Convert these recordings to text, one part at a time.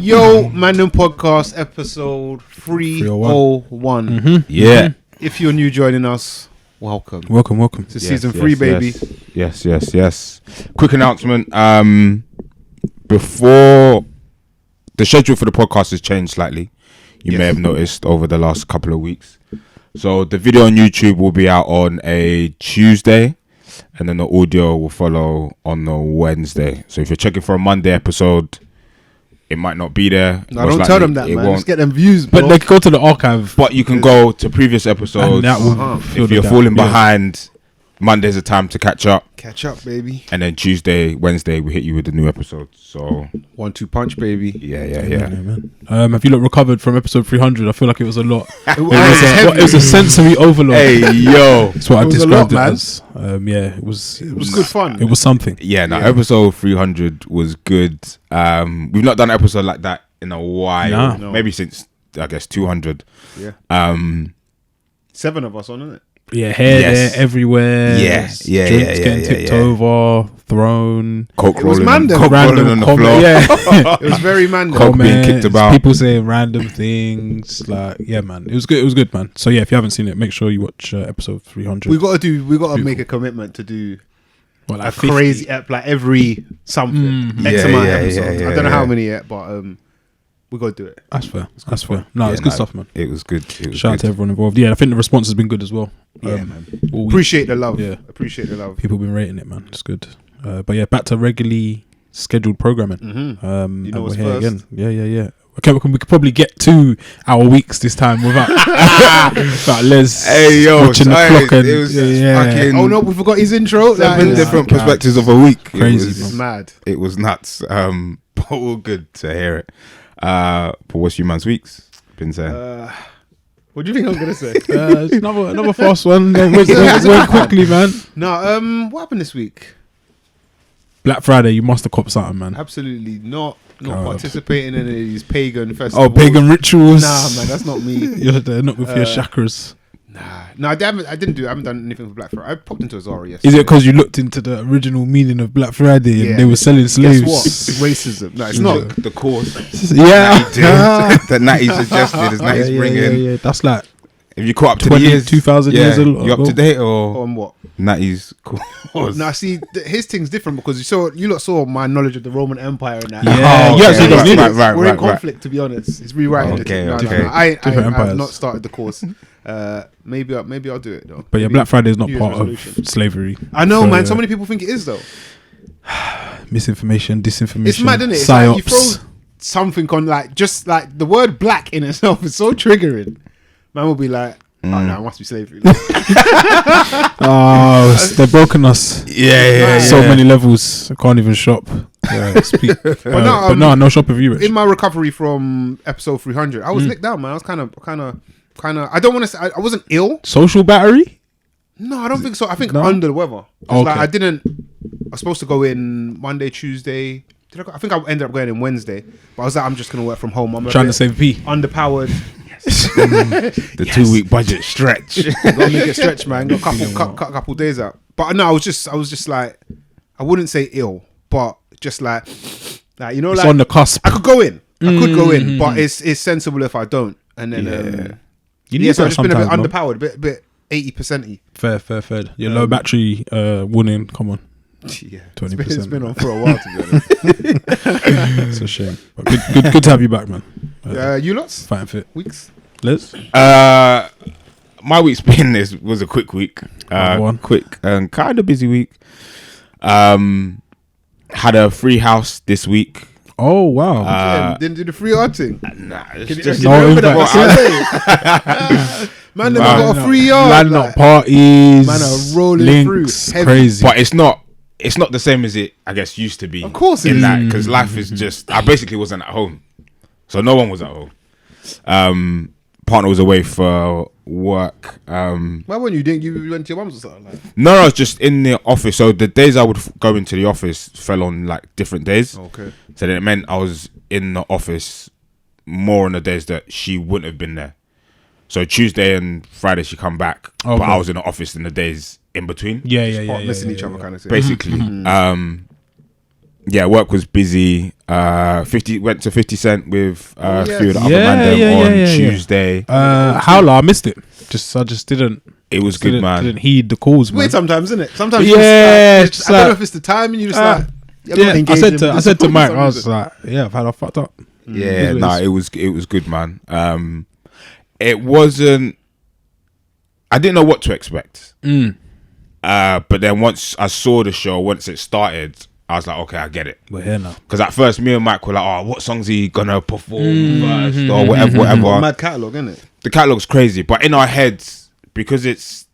Yo, Mandem Podcast, episode 301. Yeah. If you're new joining us, welcome. Welcome. To season 3, baby. Yes. Quick announcement. Before the schedule for the podcast has changed slightly. You may have noticed over the last couple of weeks. So the video on YouTube will be out on a Tuesday, and then the audio will follow on the Wednesday. So if you're checking for a Monday episode, it might not be there. No, don't tell them that, man. Let's get them views, bro. But they can go to the archive. But you can go to previous episodes. And that will if you're falling behind, Monday's a time to catch up. Catch up, baby. And then Tuesday, Wednesday, we hit you with the new episode. So 1-2 punch, baby. Yeah. Have you recovered from episode 300? I feel like it was a lot. It was a sensory overload. Hey, yo. That's what I described it as. It was good fun. It was something. Episode 300 was good. We've not done an episode like that in a while. No. Maybe since, I guess, 200. Yeah. 7 of us on, isn't it? Yeah, hair there everywhere. Yes. Drinks getting tipped over, thrown. Coke was rolling, Mandem. coke rolling on the floor. Yeah. It was very Mandem. Coke being kicked about. People saying random things. Like, yeah, man. It was good, man. So, yeah, if you haven't seen it, make sure you watch episode 300. We got to make a commitment to do like a 50? crazy, like every something. X amount of episodes. I don't know how many yet, but we got to do it. That's fair. No, it's good stuff, man. It was good. Shout out to everyone involved. Yeah, I think the response has been good as well. Man. Appreciate the love. Yeah. Appreciate the love. People have been rating it, man. It's good. But yeah, back to regularly scheduled programming. You know what's we're here first? again. Yeah. Okay, we could probably get to our weeks this time without Les watching the clock. And, it was fucking, oh no, we forgot his intro. 7 different perspectives of a week. Crazy. It's mad. It was nuts. But all good to hear it. But what's your man's weeks been saying? What do you think I'm gonna say? It's another fast one. Went quickly, man. No, what happened this week? Black Friday, you must have copped something, man. Absolutely not participating in these pagan festivals. Oh, pagan rituals. Nah, man, that's not me. You're there, not with your chakras. No, I haven't done anything for Black Friday. I popped into a Zara yesterday. Is it because you looked into the original meaning of Black Friday and they were selling slaves? Guess what? Racism. No, it's not. The course. Yeah. That Natty suggested is Natty's bringing. Yeah. That's like, If you caught up to 20, the years, 2,000 years ago. You up to date or On what? Natty's course? Now, see, his thing's different because you lot saw my knowledge of the Roman Empire and that. Yeah. Oh, actually don't need it. right. We're in conflict, to be honest. It's rewriting. Okay, No, okay. I Different have empires. not started the course. Maybe I'll do it though. But yeah, Maybe Black Friday is not New Year's part resolution. of slavery. I know, man. So many people think it is though. Misinformation, disinformation. It's mad, isn't it? It's psyops. like you throw something on, like, just like the word black in itself is so triggering. Man will be like, oh no, it must be slavery. They've broken us. Yeah. So many levels. I can't even shop. Speak. But no shop of you, Rich. In my recovery from episode 300, I was licked down, man. I was kind of. I don't want to say I wasn't ill. Social battery? No, I don't think so. I think No? under the weather. Okay. Like, I was supposed to go in Monday, Tuesday. I think I ended up going in Wednesday. But I was like, I'm just gonna work from home. I'm Trying to save P. underpowered. The 2-week budget stretch. Gotta make it stretch, man. Got cut a couple days out. But no, I was just like, I wouldn't say ill, but just like you know, It's like on the cusp. I could go in. But it's sensible if I don't. And then You need so I've that just been a bit sometimes, no? underpowered, a bit 80%y. Fair. Your low battery warning. Come on. Yeah, 20%. It's been on for a while, to be honest. It's a shame. But good to have you back, man. You lots? Fighting fit. Weeks? Liz? My week's been was a quick week. Quick and kind of busy week. Had a free house this week. Oh, wow. Didn't do the free art thing. Nah, Can it's you just remember no that? Man, they got a free yard. Landlocked parties. Man are rolling links, through. Heavy. Crazy. But it's not the same as it, I guess, used to be. Of course it in is. that, because life is just. I basically wasn't at home, so no one was at home. Partner was away for work. Why weren't you? Didn't you went to your mum's or something? Like? No, I was just in the office. So the days I would go into the office fell on like different days. Okay. So then it meant I was in the office more on the days that she wouldn't have been there. So Tuesday and Friday she come back, but I was in the office in the days in between. Yeah. Missing each other kind of thing. Basically. work was busy. 50 went to 50 Cent with a few of the other Yeah, Mandem on yeah. Tuesday. Howler, I missed it. I just didn't. It was good, man. Didn't heed the calls, man. Weird sometimes, isn't it? Sometimes, Yeah, you just, I don't know if it's the time, and you just like. I said to Mike, I was like, yeah, I've had a fucked up. Yeah, it was good, man. It wasn't. I didn't know what to expect. But then once I saw the show, once it started, I was like, okay, I get it. We're here now. Because at first, me and Mike were like, oh, what songs are you gonna perform first or whatever. Mad catalogue, isn't it? The catalog's crazy, but in our heads, because it's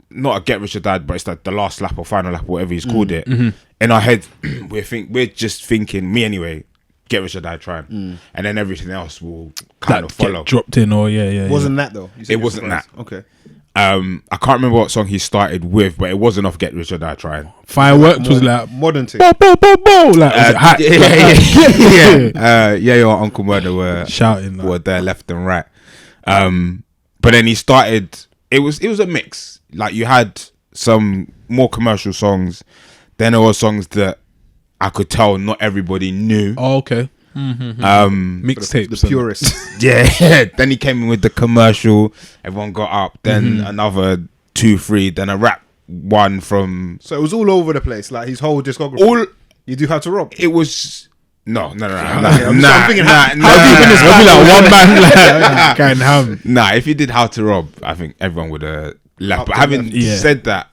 not a Get Rich or Die, but it's like the last lap or final lap or whatever he's called it. In our head, we're just thinking, me anyway, Get Rich or Die trying, and then everything else will kind of follow. Dropped in, or Wasn't that though? It wasn't that. Okay. I can't remember what song he started with, but it wasn't off Get Rich or Die trying. Fireworks was like modern thing. bo, bo, bo, bo, like was it hot? Your Uncle Murder were shouting, were there left and right. But then he started. It was a mix. Like you had some more commercial songs, then there were songs that I could tell not everybody knew. Oh, okay. Mixtapes, the purists. Yeah. Then he came in with the commercial. Everyone got up. Then another 2, 3. Then a rap one from. So it was all over the place. Like his whole discography. You do How to Rob. It was. No. I'm thinking how one man going ham. Nah, if you did How to Rob, I think everyone would have left. But having said that,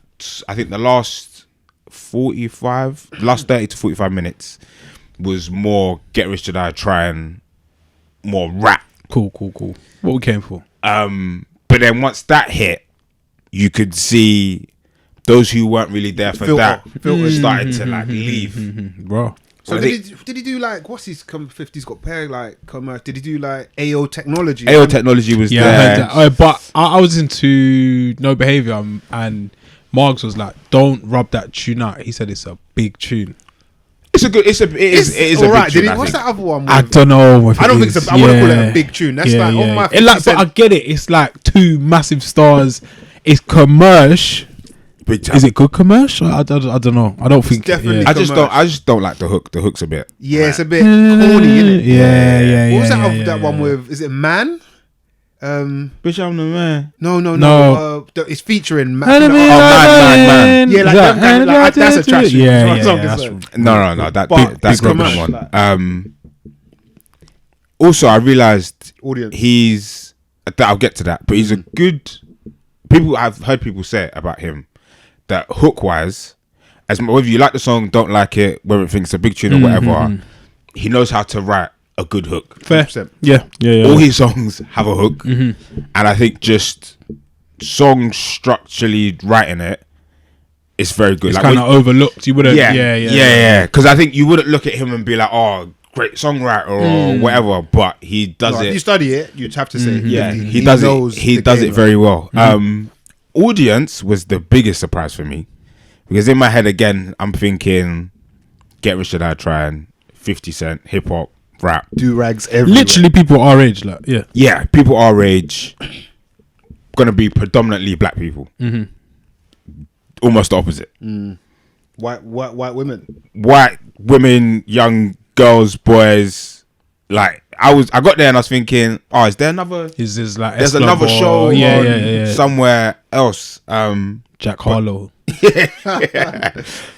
I think the last 30 to 45 minutes was more Get Rich or Die trying, more rap. Cool. What we came for. But then once that hit, you could see those who weren't really there for that started to like leave, bro. So did he do like what's his 50's got pair like commercial? Did he do like AO Technology? AO Technology was there. I heard that. But I was into No Behavior, and Margs was like, "Don't rub that tune out." He said it's a big tune. It is a big tune. What's that other one? I don't know. I don't think so. I wouldn't call it a big tune. That's like on my. But I get it. It's like two massive stars. It's commercial. Is it good commercial? I don't know. I don't think. Definitely. I just don't like the hook. The hook's a bit. Yeah, it's a bit corny, isn't it? Yeah. What was that one with? Is it Man? Bitch, I'm the man. No. It's featuring Man. Man. Yeah, like that's a trash. Yeah. No. That's not the one. Also, I realized audience. I'll get to that, but he's a good. I've heard people say about him that hook wise, whether you like the song, don't like it, whether it thinks it's a big tune or whatever, he knows how to write a good hook. Fair. 100%. Yeah. All his songs have a hook, and I think just song structurally writing it is very good. It's like kind of overlooked. You wouldn't. Yeah. Because I think you wouldn't look at him and be like, oh, great songwriter or whatever, but he does it. If you study it, you'd have to say, he does it. He does it very well. Audience was the biggest surprise for me, because in my head again, I'm thinking, Get Rich or Die trying, 50 Cent, hip hop, rap, do rags everywhere. Literally, people our age, like people our age, gonna be predominantly black people. Almost the opposite. White women, young girls, boys. Like I got there and I was thinking, oh, is there another? There's another show somewhere else. Jack Harlow.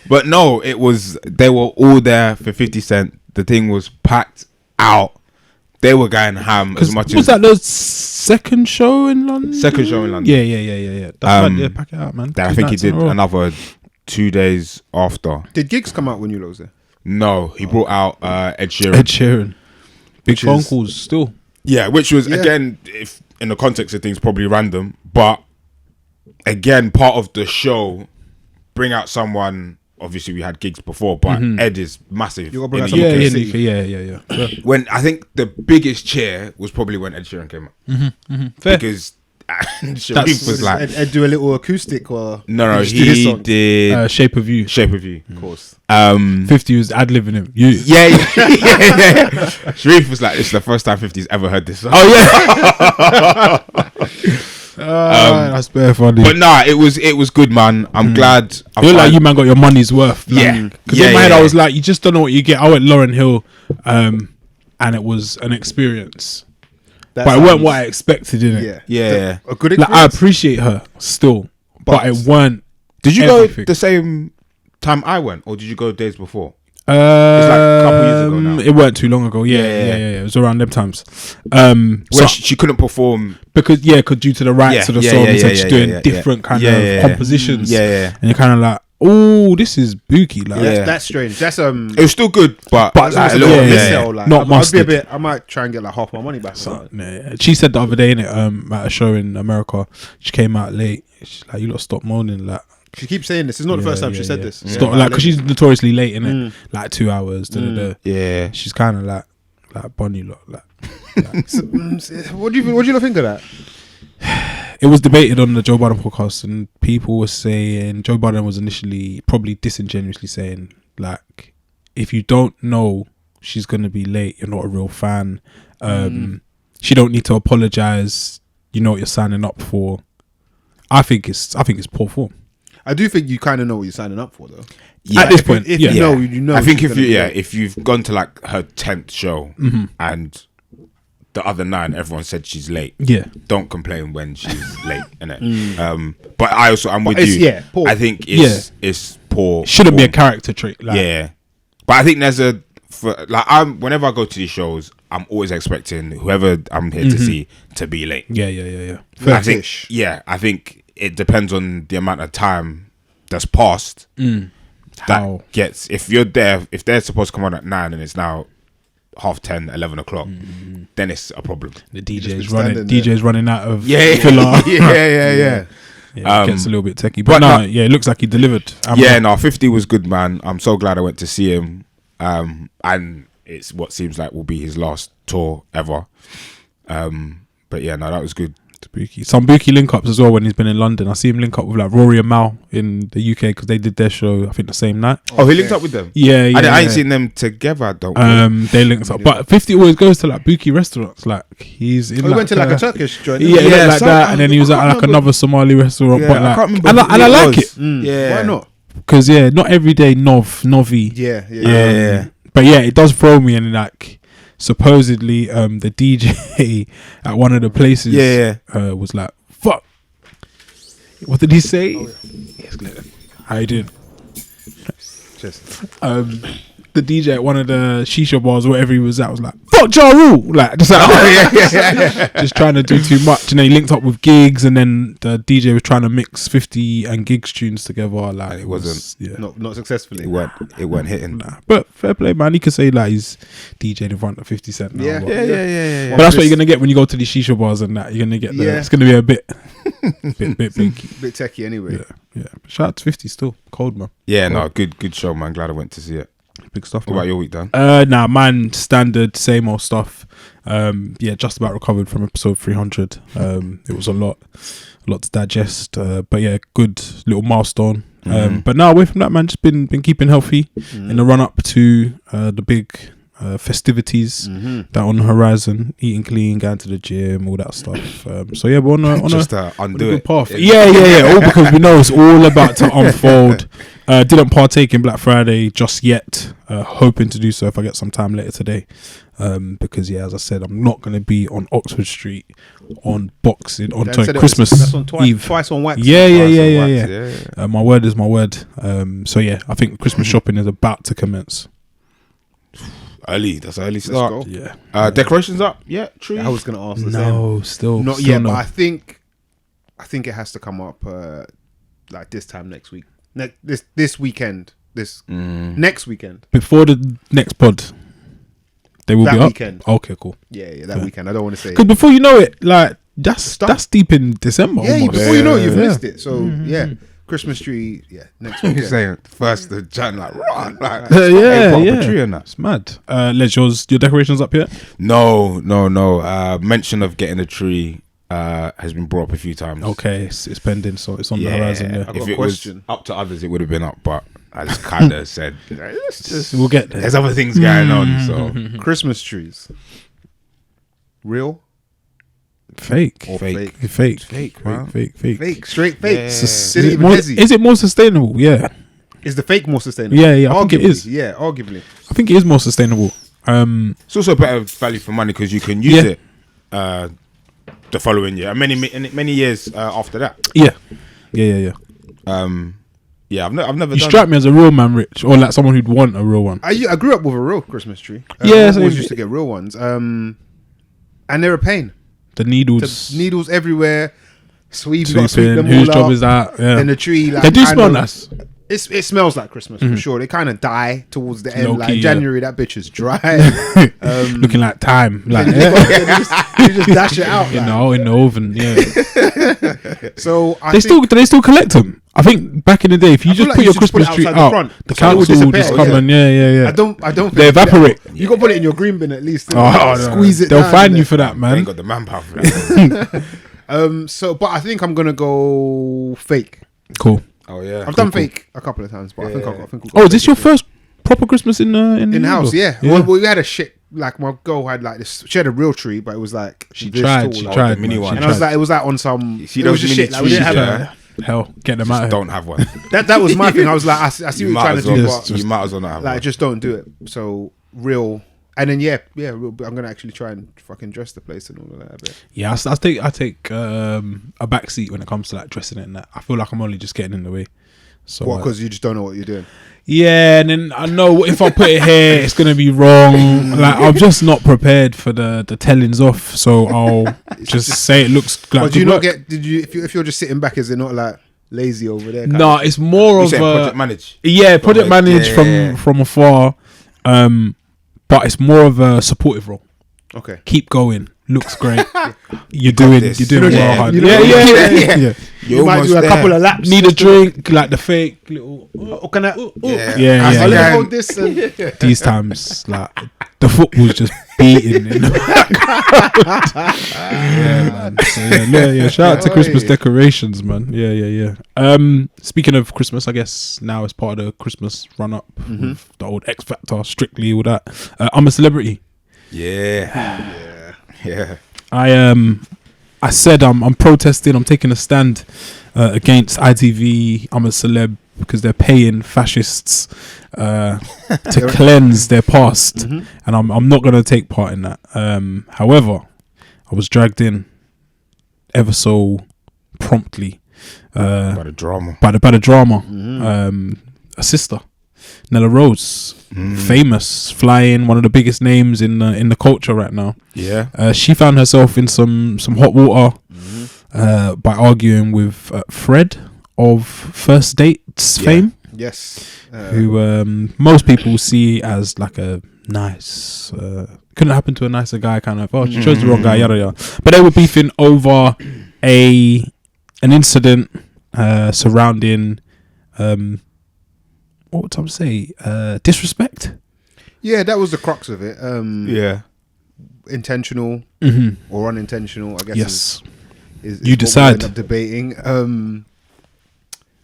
But no, they were all there for 50 Cent. The thing was packed out. They were going ham as much as. Was that the second show in London? Second show in London. Yeah. That's why pack it out, man. I think he did another 2 days after. Did gigs come out when you was there? No, he brought out Ed Sheeran. Big phone calls still. Yeah, which was again, if in the context of things, probably random, but again, part of the show. Bring out someone. Obviously, we had gigs before, but Ed is massive. You got to bring out someone. Yeah. When I think the biggest cheer was probably when Ed Sheeran came out. Fair. Because Sharif was like, Ed do a little acoustic or no, he did Shape of You. Of course. 50 was ad-libbing him. Yeah. Sharif was like, it's the first time 50's ever heard this song. Oh yeah. That's very funny. But nah, it was good, man. I'm glad. I feel like you man got your money's worth. Yeah. Because in my head I was like, you just don't know what you get. I went Lauryn Hill, and it was an experience. But it weren't what I expected, innit? Yeah. A good Like, experience. I appreciate her still, but it weren't. Did you everything. go the same time I went, or did you go days before? It's like a couple years ago now. It weren't too long ago. Yeah. It was around them times. Where she couldn't perform because due to the rights of the song, she's doing different kind of compositions. Yeah. And you're kind of like, oh, this is booky. Like, That's strange. That's It was still good, but like a a little missile. Like, not I'd mustard. be a bit. I might try and get like half my money back. She said the other day in it, at a show in America, she came out late. She's like, "You lot stop moaning." Like, she keeps saying this. It's not the first time she said this. Stop, like, because she's notoriously late in it, like 2 hours. Yeah, she's kind of like Bonnie lot. Like, what do you think of that? it was debated on the Joe Biden podcast, and people were saying Joe Biden was initially probably disingenuously saying, like, if you don't know she's gonna be late, you're not a real fan. She don't need to apologize. You know what you're signing up for. I think it's poor form. I do think you kind of know what you're signing up for, though. At this point, if you know, you know. I think if you've gone to like her 10th show and the other 9, everyone said she's late. Yeah, don't complain when she's late, innit? But I'm with you. Yeah, poor. I think it's poor. Shouldn't be a character trait. Like, but I think there's whenever I go to these shows, I'm always expecting whoever I'm here to see to be late. Yeah. I think it depends on the amount of time that's passed. If you're there, if they're supposed to come on at 9 and it's now 10:30, 11 o'clock, then it's a problem. The DJ's running out of filler. Yeah, it gets a little bit techie, but it looks like he delivered. 50 was good, man. I'm so glad I went to see him, and it's what seems like will be his last tour ever. But that was good. Some booky link ups as well when he's been in London. I see him link up with like Rory and Mal in the UK because they did their show, I think, the same night. Oh, he linked up with them? Yeah. I ain't seen them together, they linked up, but 50 always goes to like booky restaurants. Like, he's in. He went to like a Turkish joint. Like that, and then he was at like another Somali restaurant. But like, I can't remember, and I like it. Why not? Because not every day novi. Yeah. But it does throw me, and like, supposedly the DJ at one of the places was like, fuck, what did he say? How you doing? The DJ at one of the shisha bars, wherever he was at, was like, fuck Ja Rule, like, just like, just trying to do too much. And then he linked up with Gigs, and then the DJ was trying to mix 50 and Gigs tunes together. Like, it wasn't not successfully. It weren't hitting. Nah. But fair play, man. He could say like he's DJing in front of 50 Cent now. Yeah. But that's what you're gonna get when you go to these shisha bars and that. You're gonna get it's gonna be a bit big. Bit techie anyway. Yeah. Shout out to 50 still. Cold, man. Yeah, good show, man. Glad I went to see it. Big stuff. What about your week, Dan? Man, standard, same old stuff. Just about recovered from episode 300. It was a lot to digest. But good little milestone. But now away from that, man, just been keeping healthy in the run up to the big festivities that are on the horizon. Eating clean, going to the gym, all that stuff. We're on a good path. Yeah. All because we know it's all about to unfold. Didn't partake in Black Friday just yet. Hoping to do so if I get some time later today. Because as I said, I'm not going to be on Oxford Street on Christmas Eve. Twice on wax. Yeah. My word is my word. I think Christmas shopping is about to commence. That's early start. Yeah. Decorations up? Yeah, true. I was going to ask the same. Still not yet, but I think it has to come up like this time next week. This weekend. Next weekend. Before the next pod. They will be up? Weekend. Okay, cool. Yeah, that weekend. I don't want to say. Because before you know it, like, that's deep in December. Yeah, almost. Before you know it, you've missed it. So, Christmas tree, next week. You're saying 1st of Jan, like, tree and that. It's mad. Les, your decorations up yet? No. Mention of getting a tree has been brought up a few times. Okay, it's pending, so it's on the horizon. Yeah. If it was up to others, it would have been up, but I just kind of said, we'll get there. There's other things going on, so. Christmas trees. Real? Fake. Or Fake. Fake. man. Fake. Straight fake. Yeah. Is Didn't it even more- hesitate. is it more sustainable? Yeah. Is the fake more sustainable? Yeah, I think it Arguably, is. Yeah, arguably. I think it is more sustainable. It's also better value for money because you can use Yeah. it the following year, and many years after that. Yeah. Yeah, I've never. You done strike me as a real man, Rich, or like someone who'd want a real one. I grew up with a real Christmas tree. Yeah, I same. always used to get real ones. And they're a pain. The needles, Needles everywhere. Sweep them sweeping. all Whose job up. is that? Yeah. And the tree, like, They do kind smell of- nice. It smells like Christmas for sure. They kind of die towards the end. Low Like key, yeah. January, that bitch is dry. Looking like time, like you just dash it out. in like. the oven. Yeah. So I Do think they still collect them? I think back in the day, if you I feel just like put you your just put it Christmas tree outside the out, front, the so it will council will disappear, just come yeah. and yeah. I don't think They evaporate. You got to put it in your green bin at least. Oh, no. Squeeze it. They'll down, find innit? you for that, I man. ain't got the manpower for that. So, but I think I'm gonna go fake. Cool. Oh yeah, I've done fake a couple of times, but I think Yeah. I think. Oh, is this your first proper Christmas in in house? indoor? Yeah. Well, we had a shit. Like my girl had like this. She had a real tree, but it was like She this tried. tall, She like- tried. the mini man, one. she And I was tried. like, it was like on some. See it those was just mini shit. Like, we didn't trees, have yeah? Hell, get them out. Just don't have one. that was my thing. I was like, I see what You you're might trying as to well. do, Just- but You might as well not have like one. just don't do it. So real. And then real, I'm gonna actually try and fucking dress the place and all of that a bit. Yeah, I take a back seat when it comes to like dressing it and that. I feel like I'm only just getting in the way. So What? Because you just don't know what you're doing. yeah, and then I know if I put it here, it's gonna be wrong. Like I'm just not prepared for the tellings off. So I'll just say it looks like. But do you good not work. get? Did you? If you're just sitting back, is it not like lazy over there? No, it's more You of saying a project manage? yeah, project Like, manage yeah. from afar. But it's more of a supportive role. Okay. Keep going. Looks great. You're got doing this. well Yeah. hard. You know- Yeah. You might do a couple of laps. Need a drink, like the fake little. Oh, can I? Yeah. I'll let Yeah. you hold this. And, These times, like the football's just beating in the background. Yeah, man. So, yeah. Shout out to Christmas decorations, man. Yeah. Speaking of Christmas, I guess now it's part of the Christmas run up with the old X Factor, Strictly, all that. I'm a Celebrity. Yeah. I said I'm protesting. I'm taking a stand against ITV. I'm a celeb because they're paying fascists to cleanse their past, and I'm not gonna take part in that. However, I was dragged in ever so promptly By the drama. by the drama. A sister, Nella Rose, famous, flying, one of the biggest names in the culture right now. Yeah. She found herself in some hot water by arguing with Fred of First Dates fame, yes. who most people see as like a nice, couldn't happen to a nicer guy kind of. Oh, she chose the wrong guy, yada yada. But they were beefing over an incident surrounding what would I say? Disrespect. Yeah, that was the crux of it. Yeah. Intentional or unintentional, I guess. Yes. Is You what we decide. end up debating.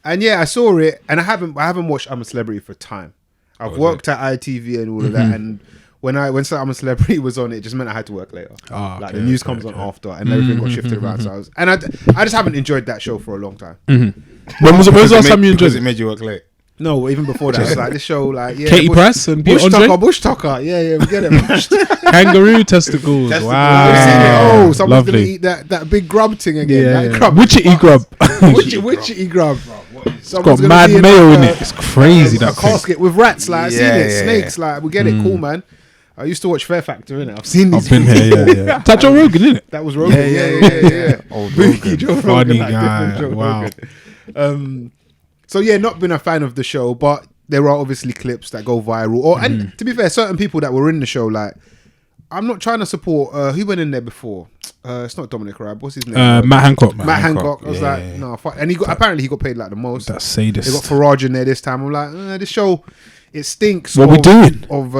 And yeah, I saw it, and I haven't watched I'm a Celebrity for time. I've worked at ITV and all of that, and when I'm a Celebrity was on, it just meant I had to work later. Ah, Like okay, the news okay, comes on okay. after, and everything got shifted around. So I just haven't enjoyed that show for a long time. When was the last time you enjoyed Because it? it made you work late. No, even before that, it's like this show, like Katie Price and Peter Bush Andre? Tucker, Bush Tucker. Yeah, we get it. Kangaroo testicles. I've seen it. Wow. Oh, someone's gonna Lovely. eat that big grub thing again. Yeah, That yeah. grub. Witchetty grub. Witchetty grub. It's got mad mayo in it. It's crazy, A that thing. casket with rats, like I've seen Yeah, it. yeah, Snakes, like we get it. Cool, man. I used to watch Fair Factor, innit? I've seen these. I've been here, yeah. That's Joe Rogan, isn't it? That was Rogan. Yeah. Old Boogie Rogan. Joe Funny Rogan, like guy. different Joe Wow. Rogan. So yeah, not been a fan of the show, but there are obviously clips that go viral. And to be fair, certain people that were in the show, like I'm not trying to support. Who went in there before? It's not Dominic Raab. What's his name? Matt Hancock. Matt Hancock. I was Yeah, like, yeah. no, fuck. And apparently he got paid like the most. That's They got sadist. Farage in there this time. I'm like, this show, it stinks. What we doing? Of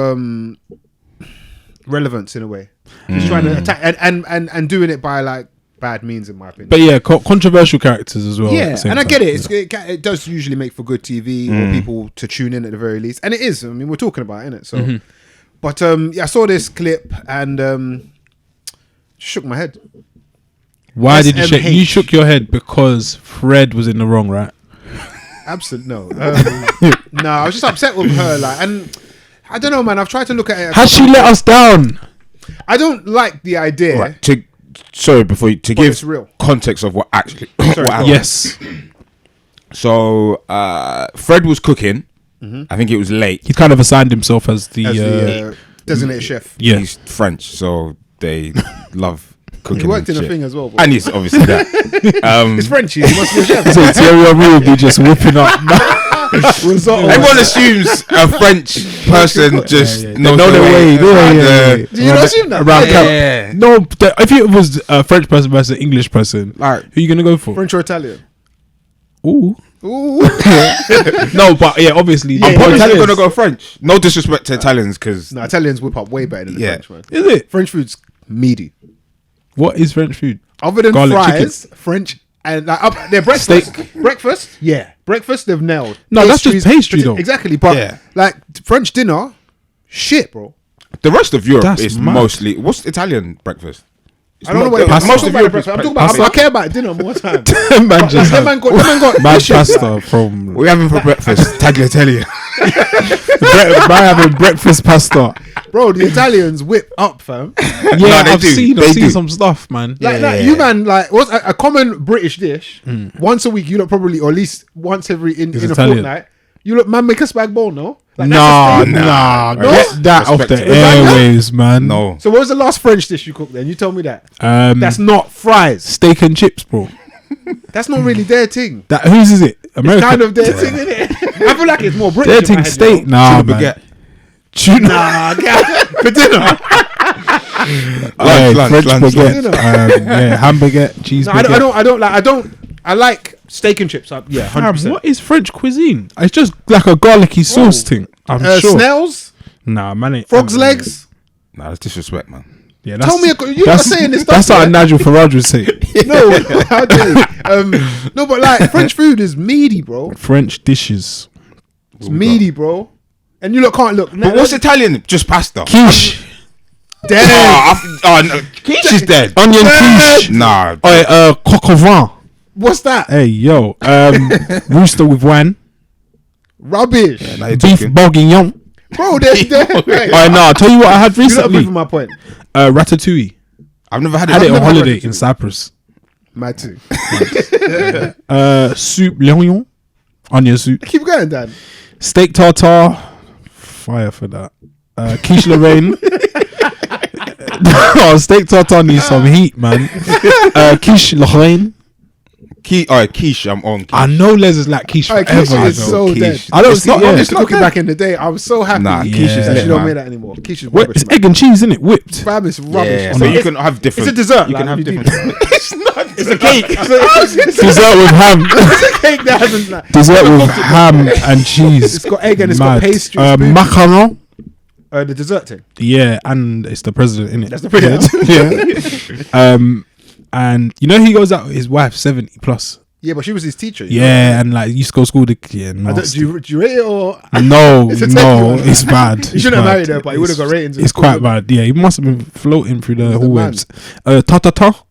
relevance in a way. Just trying to attack and doing it by like bad means, in my opinion. But yeah, controversial characters as well. at Yeah, the same and I time. get it. It does usually make for good TV or people to tune in at the very least, and it is. I mean, we're talking about it, innit? So, but yeah, I saw this clip and shook my head. Why did you shake? SMH. You shook your head because Fred was in the wrong, right? Absolutely no. No, I was just upset with her. Like, and I don't know, man. I've tried to look at it. Has she let us down? I don't like the idea. Right. To give it's real. context of what actually Sorry, what happened. Yes. So Fred was cooking. I think it was late. He kind of assigned himself as the, As the designated chef. yeah. He's French, so they love cooking. He worked in and a shit. thing as well. Bro. And he's obviously that. He's Frenchy. He must be a chef. So Thierry Henry will be just whipping up. Risotto. Everyone assumes a French person just They knows know their their way. way. Do you not assume that? Around Yeah. camp. Yeah. No, if it was a French person versus an English person, Like, who are you gonna go for? French or Italian? Ooh. Ooh. No, but yeah, obviously. Yeah, I'm probably Italians. still gonna go French. No disrespect to Italians, because No, Italians whip up way better than the Yeah. French, man. Is it? French food's meaty. What is French food? Other than Garlic fries, French and like their breakfast. Breakfast, yeah, breakfast they've nailed. No, that's just pastry, though. Exactly, but Yeah. like French dinner, shit, bro. the rest of Europe That's is mad. mostly what's Italian breakfast. I don't know what it is. Most Most of of Europe breakfast. is I'm talking about. pasta. I care about dinner more time. Man just That man got mad dishes, pasta like, from. What are we having for breakfast? Tagliatelle. Man having breakfast pasta. bro. The Italians whip up, fam. Yeah, they I've do. seen They do. some stuff, man. Like you man, like what's a common British dish? Once a week, you look probably, or at least once every in a Italian. fortnight. You look, man, make a spag bowl, no? Like, Nah, that's a staple. nah, No? get that off the Respect it. airwaves, man. No. So what was the last French dish you cooked then? You tell me that. That's That's not fries. steak and chips, bro. That's not really their thing. That whose is it? It's American. kind of their thing, isn't it? I feel like it's more British. Their in my thing head, steak. you know? Nah, Tuna man. baguette. Tuna. Nah, for dinner. Hey, Lunch, French lunch, baguette. Yeah, hamburger, cheese No, baguette. I like steak and chips. Yeah, Fam, 100%. what is French cuisine? It's just like a garlicky sauce thing. I'm sure. Snails, Nah, man. Ain't frogs' legs. Nah, that's disrespect, man. Yeah, Tell me, you're not saying this stuff. That's how yeah? Nigel Farage would say it. No, how dare you? No, but like French food is meaty, bro. French dishes. It's meaty, bro. And you can't look. But what's Italian? Just pasta. Quiche. Dead. No. Quiche is dead. Onion quiche. Nah. Coq au vin. What's that? Hey, yo. Rooster with wine. Rubbish, Now you're Beef talking. bourguignon. bro. They're Alright, nah, I'll tell you what I had You're not recently. proving my point. Ratatouille. I've never had it. I had it on never had holiday ratatouille. in Cyprus. Mad too. Soup l'oignon. Onion soup. Keep going, Dan. Steak tartare. Fire for that. Quiche Lorraine. Oh, steak tartare needs some heat, man. Quiche Lorraine. Quiche. I'm on. Quiche. I know Les is like quiche Alright, forever. quiche you is know. so quiche. dead. I don't It's see. not. Yeah, I it's used to not cook it back in the day. I'm so happy. Nah, Yeah. quiche is that lit, she don't man. make that anymore. Quiche is What? rubbish. It's egg and cheese, isn't it? Whipped. Fam, it's rubbish. Yeah, It's so a- you can have different. It's a dessert. You like, can have you do- different. It's not. It's a cake. Dessert with ham. It's a cake that hasn't. Like, Dessert with ham and cheese. It's got egg and it's Mad. got pastry. It's big. Macaron. The dessert thing. Yeah, and it's the president, innit? That's the president. Yeah. And you know he goes out with his wife 70 plus. Yeah, but she was his teacher. you Yeah, know? and like used to go to school. Yeah, I don't, nasty. do you rate it or? No, It's a no, techie one. it's bad. He shouldn't have married her, but he would have got ratings. in It's school. quite bad. Yeah, he must have been floating through the He's whole the man. waves. Ta.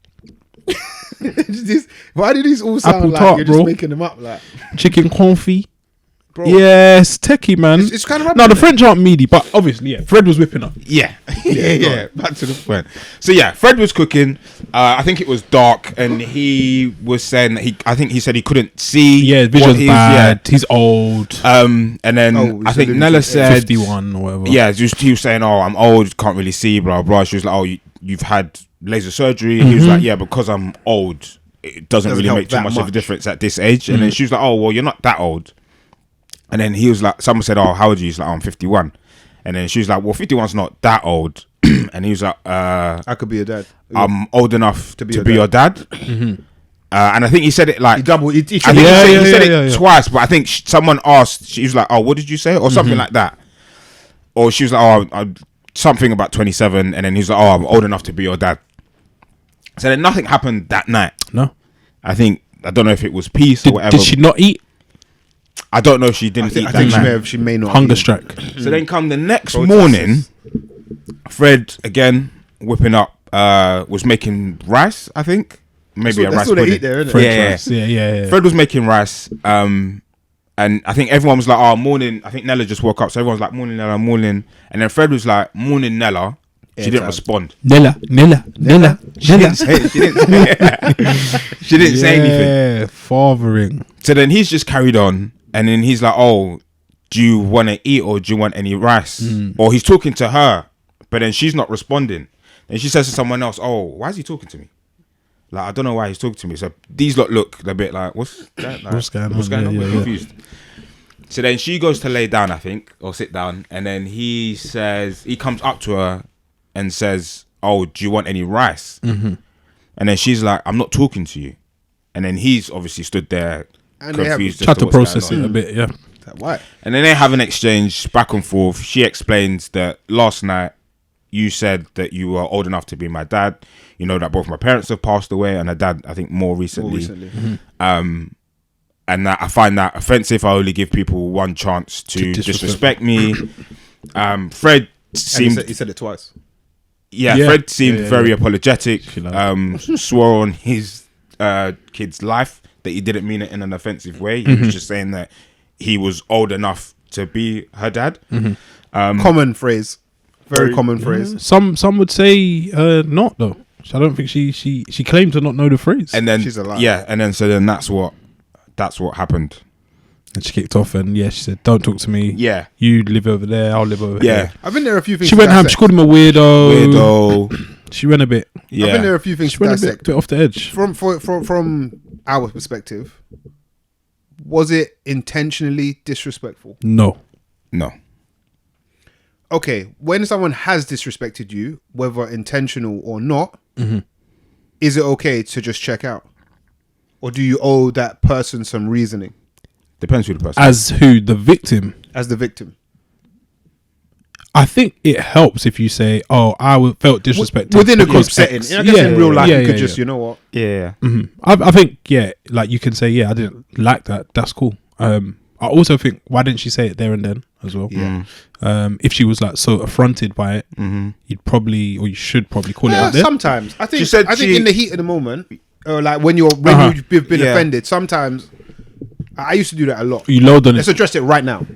Why do these all sound Apple like tart, you're bro. just making them up? Like, Chicken confit. bro. Yes, techie, man. It's kind of No, the French aren't meaty, but obviously, yeah, Fred was whipping up. Yeah. Yeah. Back to the point. So yeah, Fred was cooking. I think it was dark, and he was saying that I think he said he couldn't see. Yeah, what vision's he's- bad. He's old. And then Oh, I so think did Nella he- said 51 or whatever. Yeah, just he was saying, "Oh, I'm old, can't really see." Blah blah. She was like, "Oh, you've had laser surgery." He was like, "Yeah, because I'm old, it doesn't really help make too that much of a much. difference at this age." And then she was like, "Oh, well, you're not that old." And then he was like, someone said, "Oh, how old are you?" He's like, "Oh, I'm 51." And then she was like, "Well, 51's not that old." And he was like, I could be a dad. "I'm old enough to be be your your dad." And I think he said it like He doubled. He I think tripled. he said it yeah. twice, but I think someone asked. She was like, "Oh, what did you say?" or something like that. Or she was like, "Oh, something about 27," and then he was like, "Oh, I'm old enough to be your dad." So then nothing happened that night. No. I don't know if it was peace or whatever. Did she not eat? I don't know if she didn't eat I that think night. she may not. Hunger eat. strike. So then come the next Protesters. morning, Fred again whipping up, was making rice, I think. maybe a rice that's what they pudding. eat there, isn't it? French Yeah. rice. Yeah. Fred was making rice, and I think everyone was like, "Oh, morning." I think Nella just woke up, so everyone was like, "Morning, Nella, morning." And then Fred was like, "Morning, Nella." She didn't respond. Nella. She didn't say. She didn't say anything. Yeah, fathering. So then he's just carried on, and then he's like, "Oh, do you want to eat or do you want any rice?" Or he's talking to her, but then she's not responding. Then she says to someone else, "Oh, why is he talking to me? Like, I don't know why he's talking to me." So these lot look a bit like, "What's that? Like, What's going on? on?" We're Yeah. confused. So then she goes to lay down, I think, or sit down, and then he comes up to her and says, "Oh, do you want any rice?" And then she's like, "I'm not talking to you." And then he's obviously stood there And they have- confused. as Tried to what's going process on. it a bit, yeah. Why? And then they have an exchange back and forth. She explains that last night you said that you were old enough to be my dad. You know that both my parents have passed away, and her dad, I think, more recently. And that I find that offensive. I only give people one chance to disrespect me. Fred seemed, He said it twice. yeah, Yeah. Fred seemed Yeah. very apologetic. She liked Swore on his kid's life that he didn't mean it in an offensive way. He was just saying that he was old enough to be her dad. Common phrase. Very common phrase. Some would say not though. I don't think she claimed to not know the phrase. And then She's a liar. yeah, and then so then that's what happened. And she kicked off and she said, "Don't talk to me. Yeah. You live over there, I'll live over Yeah. here." I think there are a few things. She to went ham, dissect. she called him a weirdo. Weirdo. She went a bit I think there Yeah. are a few things she to went a dissect. bit off the edge. From our perspective, was it intentionally disrespectful? No. No. Okay, when someone has disrespected you, whether intentional or not, is it okay to just check out? Or do you owe that person some reasoning Depends who the person. As who? The victim. as the victim? I think it helps if you say, "Oh, felt disrespected Within a group because setting. X." I guess in real life, yeah, you could yeah, just, yeah. you know what? Yeah. I think like you can say, "Yeah, I didn't like that." That's cool. I also think, why didn't she say it there and then as well? Yeah. If she was like so affronted by it, you'd probably, or you should probably call it out there. Sometimes I think. She said I think she- in the heat of the moment, or like when you've been Yeah. offended. Sometimes I used to do that a lot. You load on Let's it. address it right now.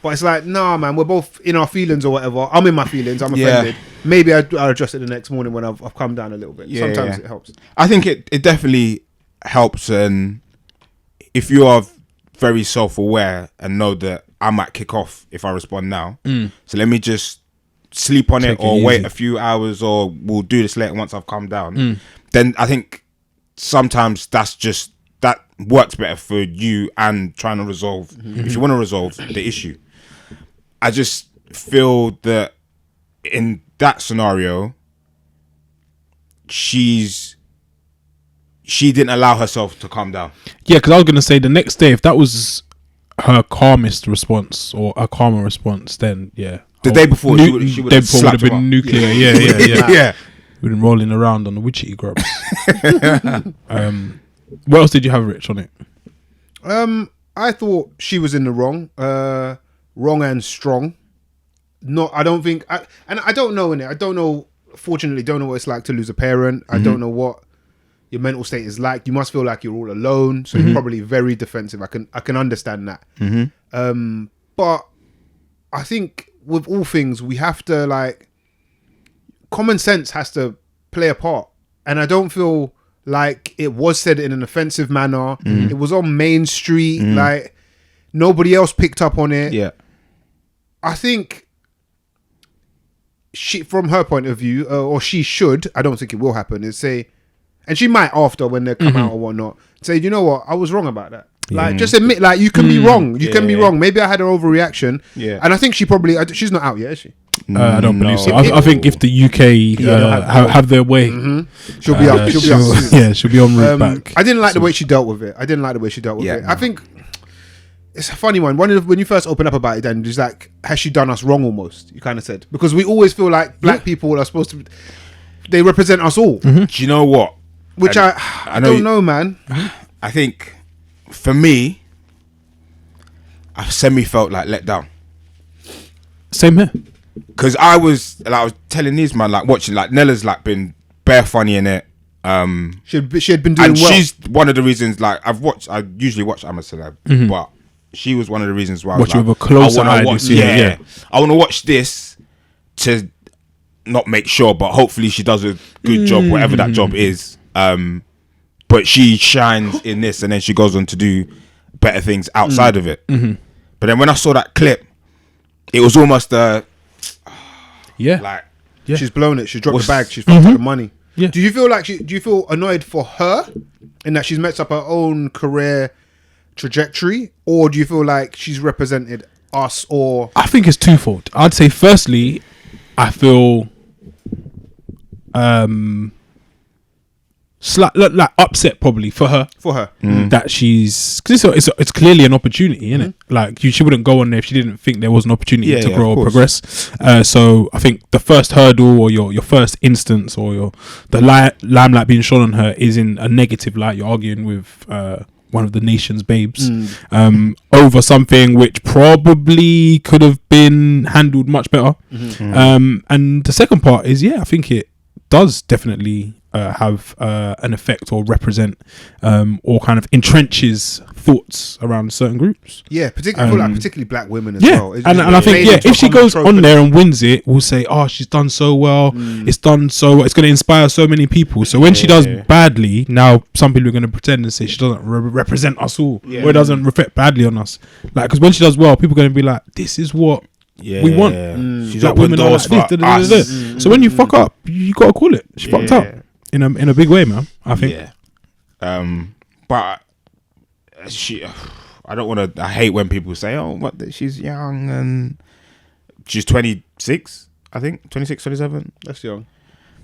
But it's like, nah, man, we're both in our feelings or whatever. I'm in my feelings. I'm Yeah. offended. Maybe I'll address it the next morning when I've calmed down a little bit. Yeah, Sometimes yeah. it helps. I think it definitely helps, and if you are very self-aware and know that I might kick off if I respond now, so let me just sleep on Take it or it wait easy. a few hours, or we'll do this later once I've calmed down. Then I think sometimes that works better for you and trying to resolve, if you want to resolve the issue. I just feel that in that scenario, she didn't allow herself to calm down. Yeah, because I was gonna say the next day, if that was her calmest response or a calmer response, then yeah. The day before, she would've day before would slapped have him been up. nuclear. Yeah. Yeah. We've been rolling around on the witchy grubs. What else did you have, Rich, on it? I thought she was in the wrong. Wrong and strong. No, I don't think. I don't know in it. I don't know. Fortunately, don't know what it's like to lose a parent. I don't know what your mental state is like. You must feel like you're all alone, so you're probably very defensive. I can understand that. But I think with all things, we have to like common sense has to play a part, and I don't feel like it was said in an offensive manner. It was on Main Street, like nobody else picked up on it. Yeah. I think she, from her point of view, or she should, I don't think it will happen, is say, and she might after when they come out or whatnot, say, you know what, I was wrong about that. Like, just admit, like, you can be wrong. You can be wrong. Maybe I had an overreaction. Yeah. And I think she probably, she's not out yet, is she? I don't believe so. No. I think if the UK have their way, She'll be up. She'll be up soon. yeah, she'll be en route back. I didn't like the way she dealt with it. Yeah. I think it's a funny one. When you first open up about it, then it's like, has she done us wrong almost? You kind of said. Because we always feel like black people are supposed to, they represent us all. Do you know what? Which And I don't know, man. I think for me, I felt like let down. Same here. Because I was telling these man, like watching, like Nella's like been bare funny in it. She had been doing and well. she's one of the reasons. Like I usually watch I'm a Celeb, but she was one of the reasons why. Watch I with was a closer I wanna eye watch, this year, I want to watch this to not make sure, but hopefully she does a good job, whatever that job is. But she shines in this, and then she goes on to do better things outside of it. But then when I saw that clip, it was almost like Yeah. She's blown it. She's dropped the bag. She's fucked up the money. Yeah. Do you feel like do you feel annoyed for her in that she's messed up her own career trajectory, or do you feel like she's represented us? Or I think it's twofold. I'd say firstly, I feel like upset probably for her that she's, cause it's clearly an opportunity, isn't it? Like she wouldn't go on there if she didn't think there was an opportunity to grow or progress. So I think the first hurdle or your first instance or the limelight being shone on her is in a negative light. You're arguing with one of the nation's babes over something which probably could have been handled much better. And the second part is, I think it does definitely have an effect or represent or kind of entrenches thoughts around certain groups. Yeah, particularly black women as well. And I think if she goes on there and wins it, we'll say, oh, she's done so well. It's done so well. It's going to inspire so many people. So when she does badly, now some people are going to pretend and say she doesn't represent us all, or it doesn't reflect badly on us. Like, because when she does well, people are going to be like, this is what we want. She's Black opened women are doors like for this, us. So when you fuck up, you got to call it. She fucked up in a big way, man. I think. But I don't want to. I hate when people say, "Oh, what? She's young and she's 26." I think 26, 27. That's young.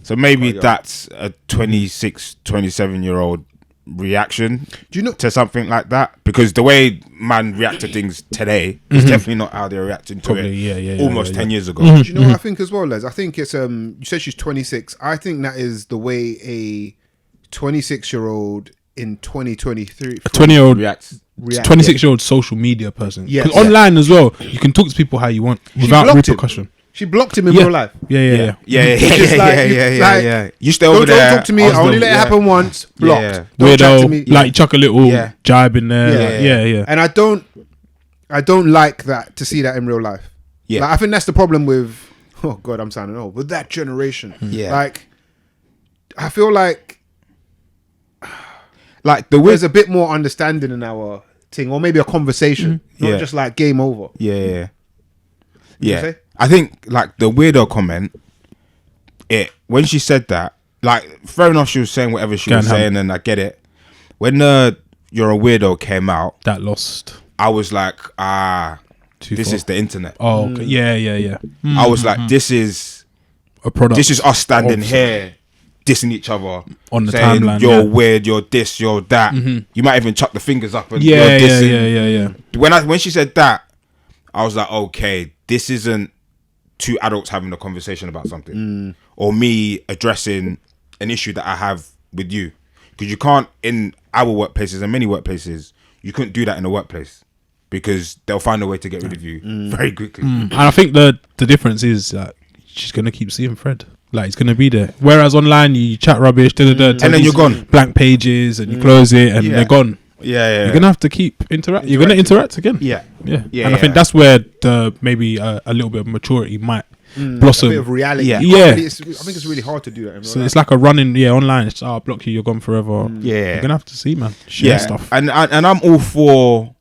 So maybe that's a 26, 27-year-old reaction. Do you know to something like that? Because the way man react to things today is definitely not how they're reacting to it. Almost 10 years ago. Do you know what I think as well, Les? I think it's you said she's 26. I think that is the way a 26-year-old in 2023 A 20-year-old reacts. 26-year-old social media person. Yeah. Because online as well, you can talk to people how you want without blocked repercussion. She blocked him in real life. Yeah. You stay over there. Don't talk to me. I only let it happen once. Blocked. Weirdo. Don't chat to me. Like chuck a little jibe in there. Yeah. And I don't like that, to see that in real life. Yeah. Like, I think that's the problem with, oh God, I'm sounding old, with that generation. Yeah. Like, I feel like there's a bit more understanding in our thing, or maybe a conversation, not just like game over. Yeah. say? I think like the weirdo comment, when she said that, like fair enough, she was saying whatever she was saying, and I get it. When You're a Weirdo came out, that lost. I was like, this is the internet. Oh, okay. Yeah. I was like, this is a product. This is us standing here dissing each other on the saying, timeline. You're weird, you're this, you're that. You might even chuck the fingers up and you're dissing. When she said that, I was like, okay, this isn't two adults having a conversation about something, or me addressing an issue that I have with you, because you can't, in our workplaces and many workplaces, you couldn't do that in a workplace because they'll find a way to get rid of you very quickly. And I think the difference is that she's gonna keep seeing Fred. Like, it's gonna be there. Whereas online, you chat rubbish, and then you're gone. Blank pages, and you close it, and they're gone. Yeah. You're gonna have to keep interact. You're gonna interact again. Yeah. And I think that's where the maybe a little bit of maturity might blossom. A bit of reality. Yeah. I think it's really hard to do that. So it's like a running. Online. It's I'll block you. You're gone forever. Yeah. You're gonna have to see, man. Share stuff. And I'm all for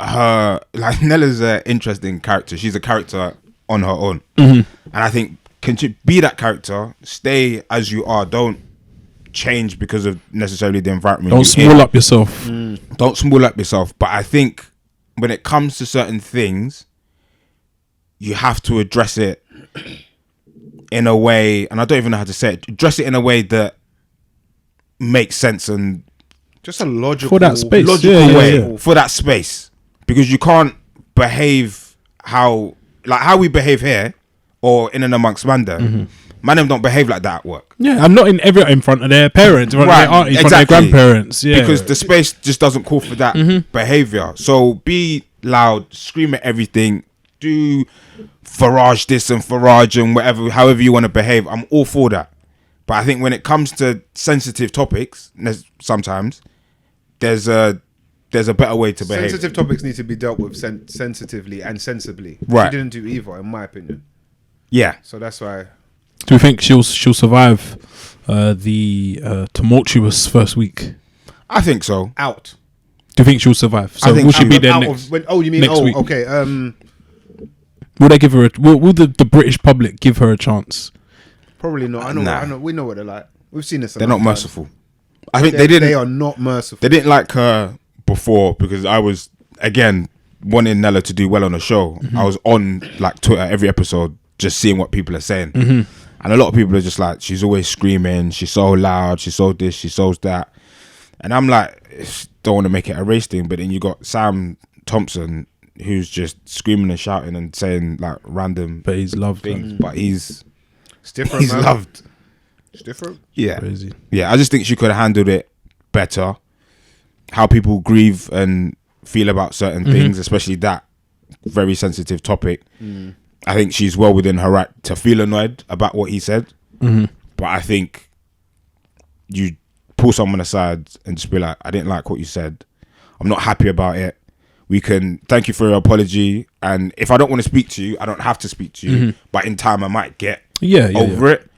her. Like, Nella's an interesting character. She's a character on her own, and I think can you be that character? Stay as you are. Don't change because of necessarily the environment. Don't small up yourself. Don't small up yourself. But I think when it comes to certain things, you have to address it in a way, and I don't even know how to say it. Address it in a way that makes sense and just a logical for that space. way for that space, because you can't behave how we behave here or in and amongst Mandem. Mandem don't behave like that at work. Yeah, and not in front of their parents, in front of their auntie, in front of their grandparents. Yeah, because the space just doesn't call for that behavior. So be loud, scream at everything, do Farage this and Farage and whatever, however you want to behave. I'm all for that, But I think when it comes to sensitive topics, sometimes there's a better way to behave. Sensitive topics need to be dealt with sensitively and sensibly. Right. She didn't do either, in my opinion. Yeah. So that's why. Do you think she'll survive the tumultuous first week? I think so. Out. Do you think she'll survive? So I think will she be there Out next? you mean? next week? Okay. Will they give her? Will the British public give her a chance? Probably not. I know. We know what they're like. We've seen this. They're not merciful. I think they didn't. They are not merciful. They didn't like her before because I was again wanting Nella to do well on the show. Mm-hmm. I was on like Twitter every episode, just seeing what people are saying, Mm-hmm. and a lot of people are just like, she's always screaming, she's so loud, she's so this, she's so that, and I'm like, don't want to make it a race thing, but then you got Sam Thompson who's just screaming and shouting and saying like random, But he's loved. things, but it's different. he's man. loved. It's different. Yeah, Crazy. yeah. I just think she could have handled it better. How people grieve and feel about certain things, especially that very sensitive topic. I think she's well within her right to feel annoyed about what he said. But I think you pull someone aside and just be like, I didn't like what you said. I'm not happy about it. We can thank you for your apology. And if I don't want to speak to you, I don't have to speak to you. But in time, I might get over it.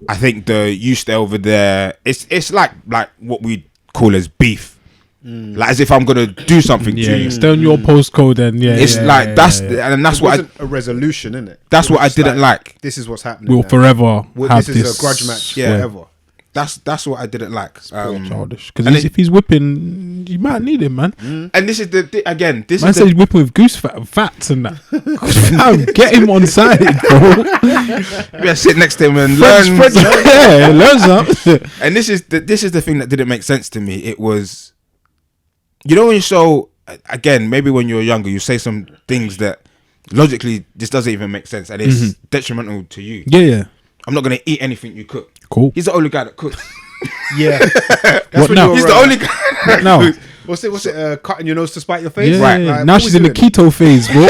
I think you stay over there. It's like what we call as beef. Like as if I'm gonna do something to you. Stay on your postcode and and that's It what wasn't a resolution, innit? that's what I didn't like. This is what's happening. we'll now. forever have This is a grudge match. Yeah. Forever. That's what I didn't like. Childish. Because if he's whipping, you might need him, man. And this is again. This Man is said he's whipping with goose fats and that. Fam, get him on side, bro. yeah, sit next to him and learn. Learn something. And this is the thing that didn't make sense to me. It was, you know, when you're so, again, maybe when you're younger, you say some things that logically just doesn't even make sense, and it's detrimental to you. Yeah. I'm not gonna eat anything you cook. Cool. He's the only guy that cooks. Yeah. What now? He's the only guy. That No. cooks. What's it? Cutting your nose to spite your face? Yeah, Right. yeah. Like, Now what she's we in the doing? keto phase, bro.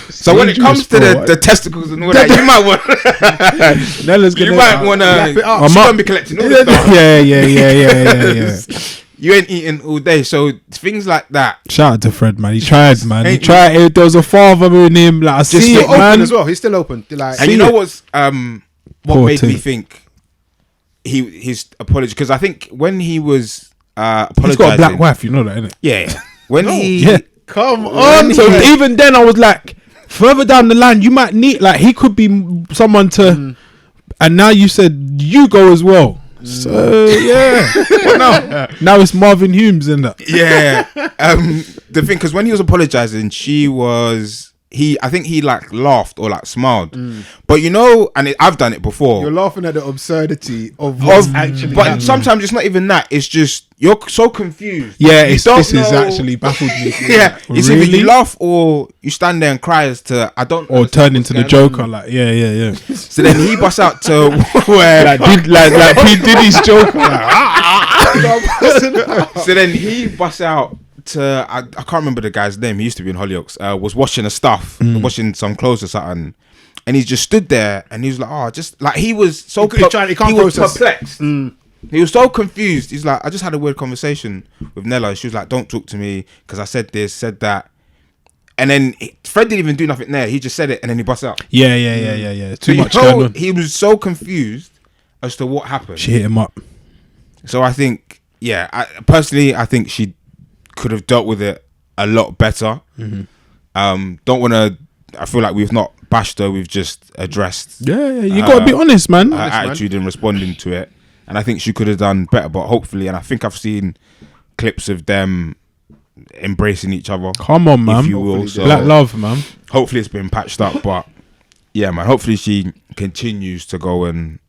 So when it comes to Dangerous, bro. the testicles and all that, you might want. Nella's You gonna might want wrap it to. up. She's gonna be collecting all the stuff. Yeah. You ain't eating all day, so things like that. Shout out to Fred, man. He tried, man. He Ain't- tried. There was a father in him. Like, I see He's it, still open man. as well. He's still open. Like, And you know what's what Poor made me thing. think his apology, because I think when he was apologizing, He's got a black wife. You know that, innit? Yeah, when he Yeah. come When on. he- So even then, I was like, further down the line, you might need, like, he could be someone to. And now you said you go as well. So yeah, now it's Marvin Humes in that. yeah, the thing, because when he was apologizing, I think he like laughed or like smiled, but you know, and I've done it before. You're laughing at the absurdity of what's actually but happening. sometimes it's not even that. It's just you're so confused. Yeah, You this don't is know- actually baffled me. Yeah, it's either Really? you laugh or you stand there and cry as to I don't Or understand turn what's into the going on. Joker, like yeah. So then he busts out to where like P Diddy's Joker. so then he busts out to I can't remember the guy's name. He used to be in Hollyoaks. Was washing the stuff, washing some clothes or something, and he just stood there and he was like, "Oh, just like he was so He can't he was process. perplexed. He was so confused. He's like, I just had a weird conversation with Nella. She was like, "Don't talk to me because I said this, said that." And then Fred didn't even do nothing there. He just said it and then he busts out. Yeah. Too So much going on. He was so confused as to what happened. She hit him up. So I think, I think she could have dealt with it a lot better. Don't want to. I feel like we've not bashed her. We've just addressed Yeah. You gotta be honest, man. her attitude in responding to it, and I think she could have done better. But hopefully, and I think I've seen clips of them embracing each other. Come on, man. If you will. So Black love, man. hopefully, it's been patched up. But yeah, man. Hopefully, she continues to go and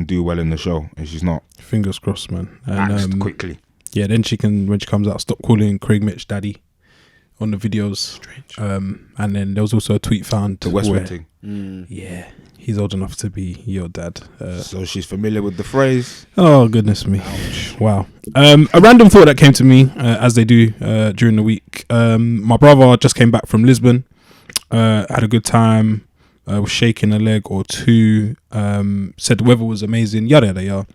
do well in the show, and she's not Fingers crossed, man. axed And quickly. yeah, then she can, when she comes out, stop calling Craig Mitch daddy on the videos. And then there was also a tweet found The Westwood where- thing. Yeah, he's old enough to be your dad. So she's familiar with the phrase. Oh goodness me! Wow. A random thought that came to me, as they do during the week. My brother just came back from Lisbon. Had a good time. was shaking a leg, or 2 said the weather was amazing, yada yada yada.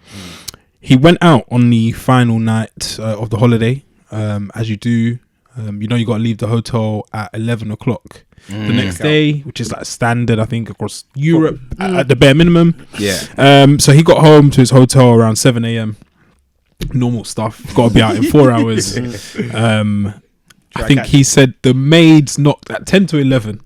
He went out on the final night of the holiday, as you do. You know, you got to leave the hotel at 11 o'clock the next day, which is like standard, I think, across Europe at the bare minimum. Yeah. So he got home to his hotel around 7 a.m. Normal stuff. Got to be out in 4 hours. I think he said the maids knocked at 10 to 11.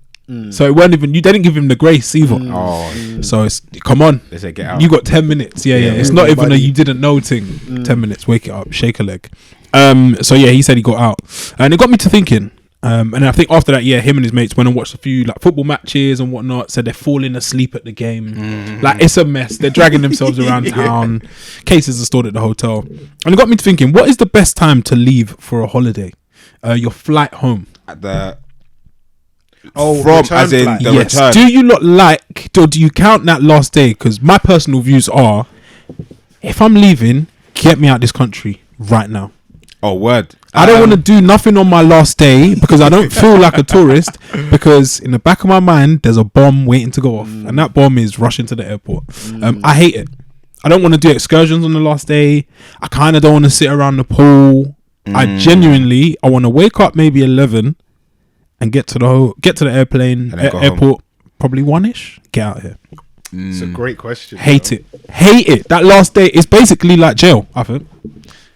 So it weren't even, they didn't give him the grace either. So it's, come on, they say get out. You got 10 minutes. Yeah. It's not even a you didn't know thing. 10 minutes, wake it up, shake a leg. So yeah, he said he got out, and it got me to thinking. And I think after that, yeah, him and his mates went and watched a few like football matches and whatnot. Said they're falling asleep at the game. Like, it's a mess. They're dragging themselves around town. Cases are stored at the hotel. And it got me to thinking, what is the best time to leave for a holiday? Your flight home. At the from as in flight. the Yes. return. Do you not like, or do you count that last day? Because my personal views are, if I'm leaving, get me out this country right now. Oh, word. I don't want to do nothing on my last day because I don't feel like a tourist, because in the back of my mind there's a bomb waiting to go off, and that bomb is rushing to the airport. I hate it. I don't want to do excursions on the last day. I kind of don't want to sit around the pool. I want to wake up maybe 11 and get to the airplane And then go airport home. probably 1ish. Get out of here. It's a great question. Hate it. That last day is basically like jail, I think.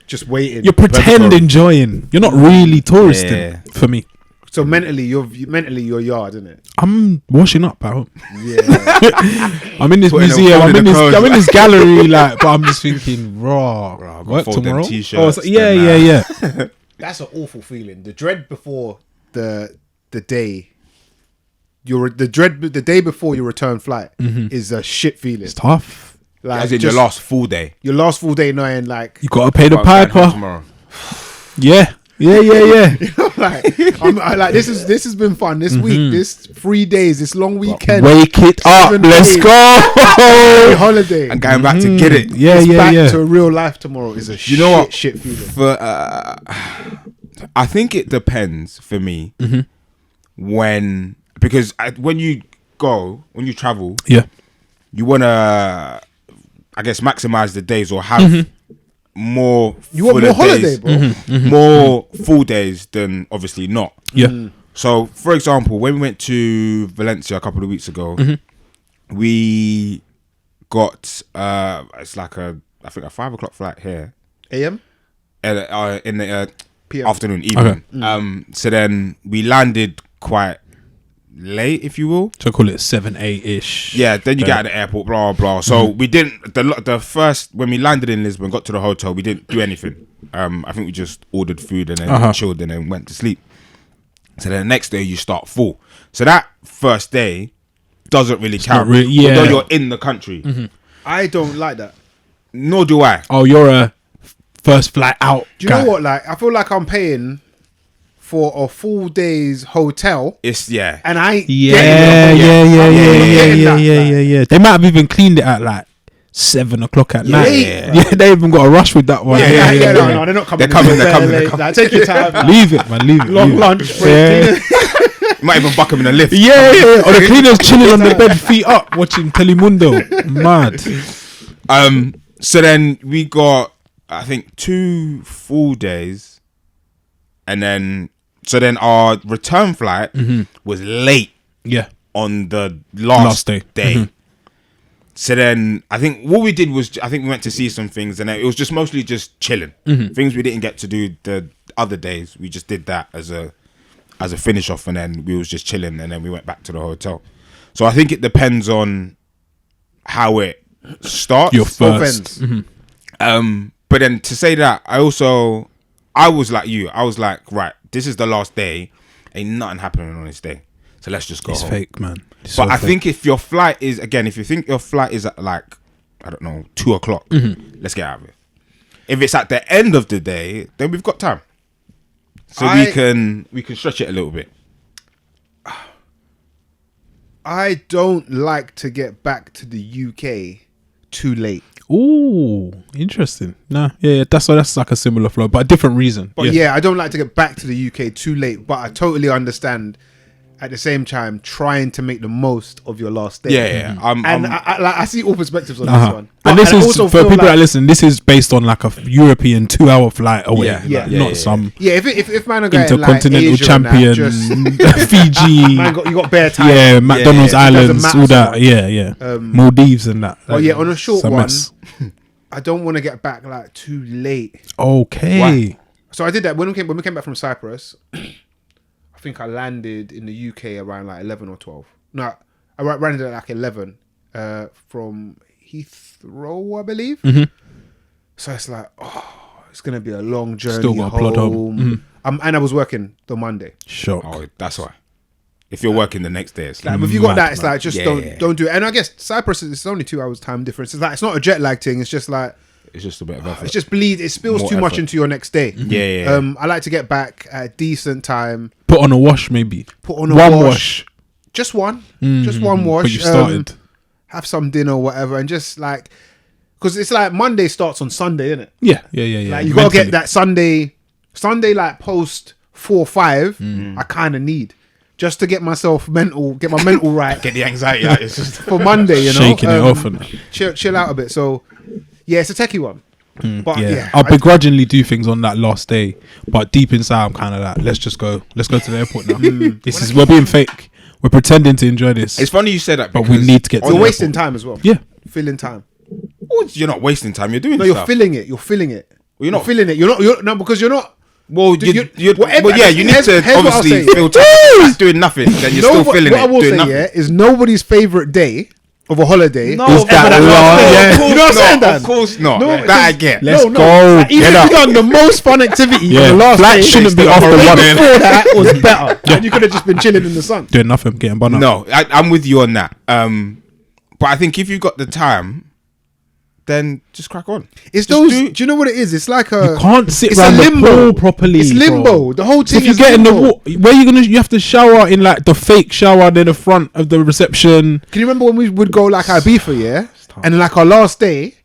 Just waiting. You're pretend enjoying. You're not really touristing for me. So mentally you're yard, isn't it? I'm washing up at home. Yeah. I'm in this Putting museum. a phone in the clothes. I'm in this gallery, like, but I'm just thinking, raw. Work fold them tomorrow. t-shirts, Yeah. That's an awful feeling. The dread before the day. The day before your return flight is a shit feeling. It's tough. Like, As in your last full day. Your last full day knowing like You gotta pay the Can't get home piper. tomorrow. Yeah. like this has been fun this week. This 3 days, this long weekend. Wake it up. 7 Let's days, go. holiday. And going back to get it. Yeah. Back to real life tomorrow is a You know what? shit feeling. For I think it depends for me when you travel, Yeah. you want to, I guess, maximize the days or have more. You want more holiday, bro. More full days than obviously not. Yeah. So, for example, when we went to Valencia a couple of weeks ago, we got it's like I think a 5 o'clock flight here. AM? In the PM. afternoon, evening. So then we landed quite late, if you will. So call it 7-8ish. Yeah, then you get out of the airport, blah blah. So we didn't the first when we landed in Lisbon, got to the hotel, we didn't do anything. I think we just ordered food and then chilled and then went to sleep. So then the next day you start full. So that first day doesn't really count. Although you're in the country. I don't like that. Nor do I. Oh, you're a first flight out. Do you know what? Like, I feel like I'm paying for a full day's hotel, It's and I ain't Yeah. getting that. They might have even cleaned it at like 7 o'clock at night. Yeah. They even got a rush with that one. No, they're not coming. They're coming. Like, take your time. Like, Leave it, man. Leave it. long leave it. lunch. Yeah. You might even buck them in a lift. Yeah. Or the cleaner's chilling on the bed, feet up, watching Telemundo. Mad. So then we got, I think, 2 full days, and then our return flight was late. Yeah. On the last day. So then I think what we did was, I think we went to see some things, and it was just mostly just chilling. Things we didn't get to do the other days. We just did that as a finish off, and then we was just chilling, and then we went back to the hotel. So I think it depends on how it starts. Your first. But then to say that, I was like you. I was like, right, this is the last day. Ain't nothing happening on this day. So let's just go It's home. fake, man. But I think if your flight is, again, if you think your flight is at like, I don't know, 2 o'clock, let's get out of it. If it's at the end of the day, then we've got time. So we can stretch it a little bit. I don't like to get back to the UK too late. Ooh, interesting. Nah, yeah, that's like a similar flow, but a different reason. But yeah, I don't like to get back to the UK too late. But I totally understand at the same time trying to make the most of your last day. Yeah. I see all perspectives on this one. And this is also for feel people like- that listen. This is based on like a European 2-hour flight away. Yeah. Not some if man are going intercontinental like Asia and that, champion just, Fiji. man you got bare time. Yeah, McDonald's yeah. It doesn't Islands, matter all so that. much. Yeah. Maldives and that. Oh yeah, on a short It's a one, mess. I don't want to get back like too late. Okay. Why? So I did that when we came back from Cyprus. I think I landed in the UK around like 11 or 12. No, I landed at like 11 from Heathrow, I believe. Mm-hmm. So it's like, it's gonna be a long journey. Still got to plod home. And I was working the Monday. Shock. Oh, that's why. If you're working the next day, it's like, Like, if you got Mad, that, it's man. like just Yeah, don't yeah. don't do it. And I guess Cyprus it's only 2 hours time difference. It's like it's not a jet lag thing. It's just like it's just a bit of effort. it's just it spills More too much effort. into your next day. Yeah. I like to get back at a decent time. Put on a wash, maybe. Put on a One wash. Just one. Just one wash. But you've started. Have some dinner or whatever, and just like, because it's like Monday starts on Sunday, isn't it? Yeah. Like you gotta get that Sunday like post 4-5. I kind of need just to get myself get my mental right Get the anxiety out. It's just for Monday. You know, Shaking it off and chill out a bit. So yeah, it's a techie one. But yeah, I'll begrudgingly do things on that last day, but deep inside I'm kind of like, let's go to the airport now. We're being fake. We're pretending to enjoy this. It's funny you say that, But we because need to get to on you're the wasting time as well. Yeah. Filling time. Oh, you're not wasting time. You're doing No, you're stuff. filling it. You're filling it. Well, you're not- feeling it. You're no, because you're not. Well, Dude, you whatever- well, yeah, you need here's to what I'll obviously say. feel time like doing nothing. Then you're still feeling what I it, will doing say, nothing. yeah, is nobody's favorite day of a holiday. No, is that ever last- day. yeah. You know what I'm saying, Dan? Of course not. No, That I get. Let's no, go. Like, even Get if up. you've done the most fun activity Yeah, on the last flight day, shouldn't be off the the day one. before that was better. And you could have just been chilling in the sun. Doing nothing, getting bun up. No, I'm with you on that. But I think if you got the time, then just crack on. It's Just those. do- Do you know what it is? It's like a. You can't sit it's around a the limbo. pool properly. It's limbo. bro. The whole So thing if you is get in the limbo. where you have to shower in like the fake shower near the front of the reception. Can you remember when we would go like Ibiza, yeah? And then like our last day,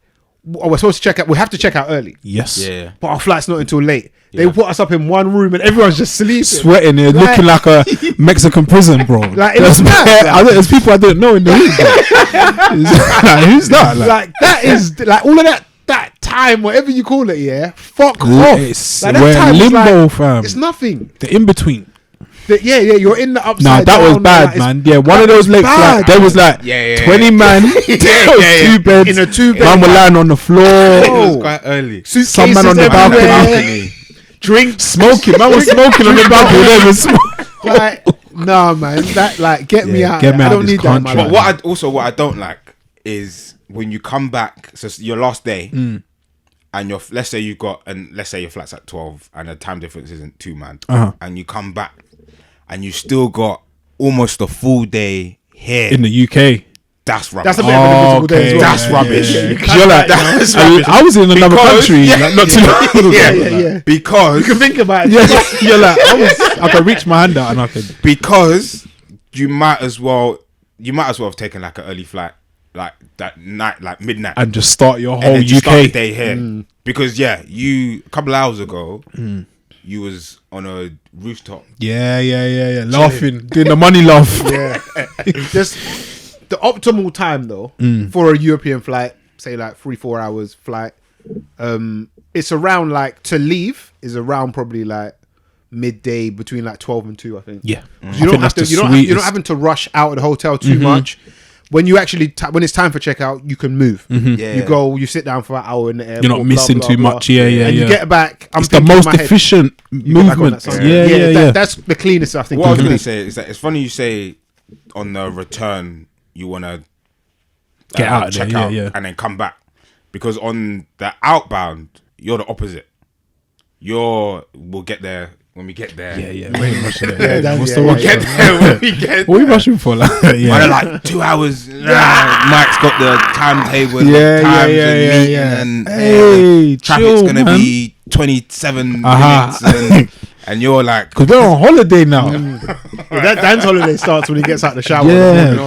we're supposed to check out. We have to check out early, Yes. Yeah. but our flight's not until late. They Yeah. put us up in one room and everyone's just sleeping. Sweating it, Like- looking like a Mexican prison, bro. Like, it there's, was mad. there's people I didn't know in the room. Like, who's that? Like that is like all of that time, whatever you call it, yeah. Fuck off. It's- Like, that we're time is limbo, like- fam. It's nothing. The in between. Yeah, you're in the upside. Nah, that was down, bad, like, man. Yeah, one of that those was late bad. flights. There was like Yeah. 20 man, there was 2 beds, In a 2-bed. man were lying on the floor. It was Oh. quite early. Some man on the Suitcases balcony. everywhere. Drinks, Smoking, man was smoking on the balcony. There was smoke. like, nah, man. That like, get me out. get me I out don't of this need that in my country. life. But what I don't like is when you come back. So it's your last day, and let's say your flight's at 12, and the time difference isn't 2 man, and you come back, and you still got almost a full day here. In the UK. That's rubbish. That's a bit of an invisible day as well. That's rubbish. You're like, That's I was in another Because- country, yeah. like, not too long ago. Yeah. Because You can think about it. Yeah, you're like, I could reach my hand out and I could. because you might as well have taken like an early flight, like that night, like midnight, And just start your and whole then just start the UK. day here. Because you a couple of hours ago, you was on a rooftop. Yeah. Laughing, doing the money laugh. Yeah. Just the optimal time though for a European flight, say like 3-4 hours flight. It's around like to leave is around probably like midday between like 12 and 2, I think. Yeah. You don't have to. You're not having to rush out of the hotel too much. When you actually when it's time for checkout, you can move. Yeah. You go, you sit down for an hour in the airport. You're not missing too much. Yeah. And you get back. It's the most efficient You get back on movement. that Sunday. Yeah. That's the cleanest I think. What I was you can gonna be. say is that it's funny you say on the return you wanna Get out of check there, out, yeah. and then come back, because on the outbound you're the opposite. We'll get there when we get there. Yeah. Very much. Yeah, What's yeah, the yeah, rush? Get there when we get. What are you rushing for? Like, Man, yeah. like 2 hours. Mike's got the timetable. and Yeah, the times yeah, and yeah, meeting yeah. And Hey, traffic's chill, gonna man. be 27 Uh-huh. minutes, and you're like, Because we're on holiday now. Dan's holiday starts when he gets out the shower.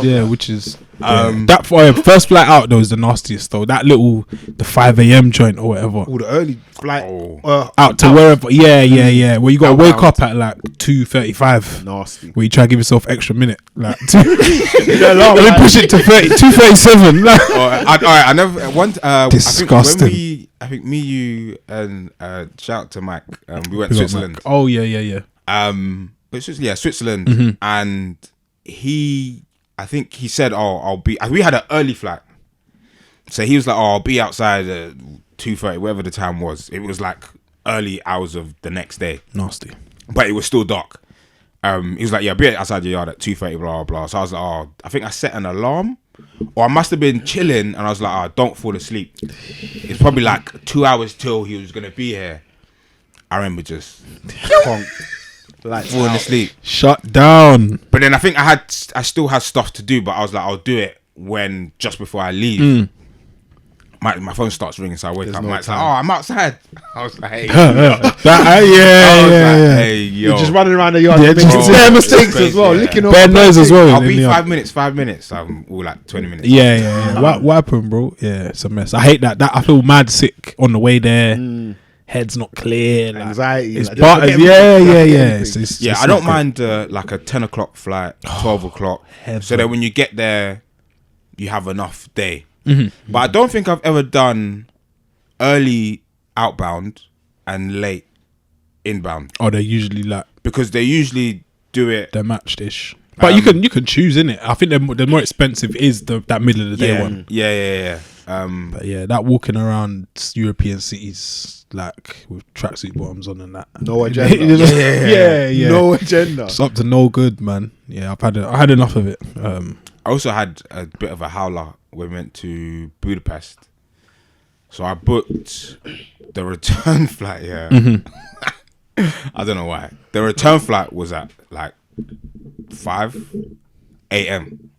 Yeah, which is That first flight out though was the nastiest though. That the 5 a.m. joint or whatever. All the early flight Out to wherever. Yeah. Where you got to wake up at like 2:35. Nasty. Where you try to give yourself extra minute. Like, and then push it to 2:37. Like. I never. Disgusting. I think me, you, and shout out to Mike. We went to Switzerland. Mike. Oh yeah. But Switzerland, and I think he said, I'll be. We had an early flight, so he was like, I'll be outside at 2:30, whatever the time was. It was like early hours of the next day. Nasty, but it was still dark. He was like, yeah, be outside your yard at 2:30, blah blah. So I was like, I think I set an alarm, or I must have been chilling, and I was like, don't fall asleep. It's probably like 2 hours till he was gonna be here. I remember just falling asleep, shut down. But then I think I still had stuff to do, but I was like, I'll do it just before I leave. My phone starts ringing, so I wake up. Mike's like, I'm outside. I was like, hey, hey, yo. You're just running around the yard, making mistakes as well, licking off bad noise as well. I'll be 5 minutes. 5 minutes. I'm all like 20 minutes. Yeah. What happened, bro? Yeah, it's a mess. I hate that. I feel mad sick on the way there. Head's not clear, like, anxiety. It's like, part of I don't mind like a 10 o'clock flight, 12 o'clock. So that when you get there, you have enough day. But I don't think I've ever done early outbound and late inbound. Oh, they're usually like, because they usually do it. They're matched-ish. But you can choose, innit? I think the more expensive is that middle of the day one. Yeah. But yeah, that walking around European cities like with tracksuit bottoms on and that. No agenda. Yeah. No agenda. It's up to no good, man. Yeah, I had enough of it. I also had a bit of a howler. We went to Budapest, so I booked the return flight. Yeah, I don't know why. The return flight was at like 5 a.m.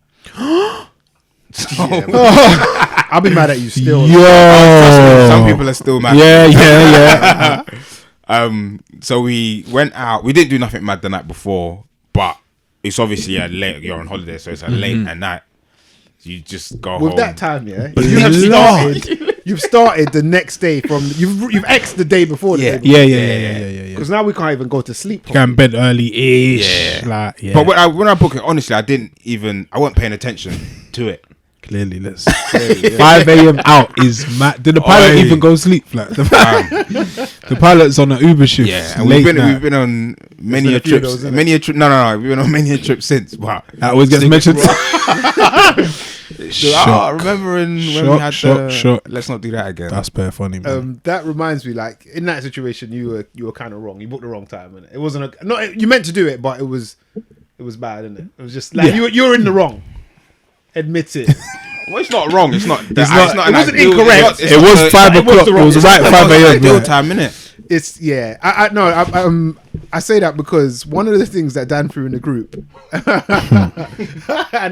I'll be mad at you still. Yo, some people are still mad. Yeah. So we went out. We didn't do nothing mad the night before, but it's obviously late. You're on holiday, so it's late at night. You just go home. With that time, you've started the next day from you've X'd the day before. Yeah. Because now we can't even go to sleep. Go in bed early-ish. But when I booked it, honestly, I wasn't paying attention to it. Clearly, 5 a.m. out is mad. Did the pilot even go sleep? Like the pilot's on an Uber shift. Yeah, and we've been on many a trips. No, we've been on many a trip since. Wow, that always gets mentioned. Remembering when we had the. Let's not do that again. That's bare funny, man. That reminds me, like in that situation, you were kind of wrong. You booked the wrong time, and it wasn't you meant to do it, but it was bad, isn't it? It was just like you were in the wrong. Admit it. Well, it's not wrong. It's not. It wasn't incorrect. It was 5 o'clock. It was right 5 a.m. Ideal time, innit? It's I say that because one of the things that Dan threw in the group, and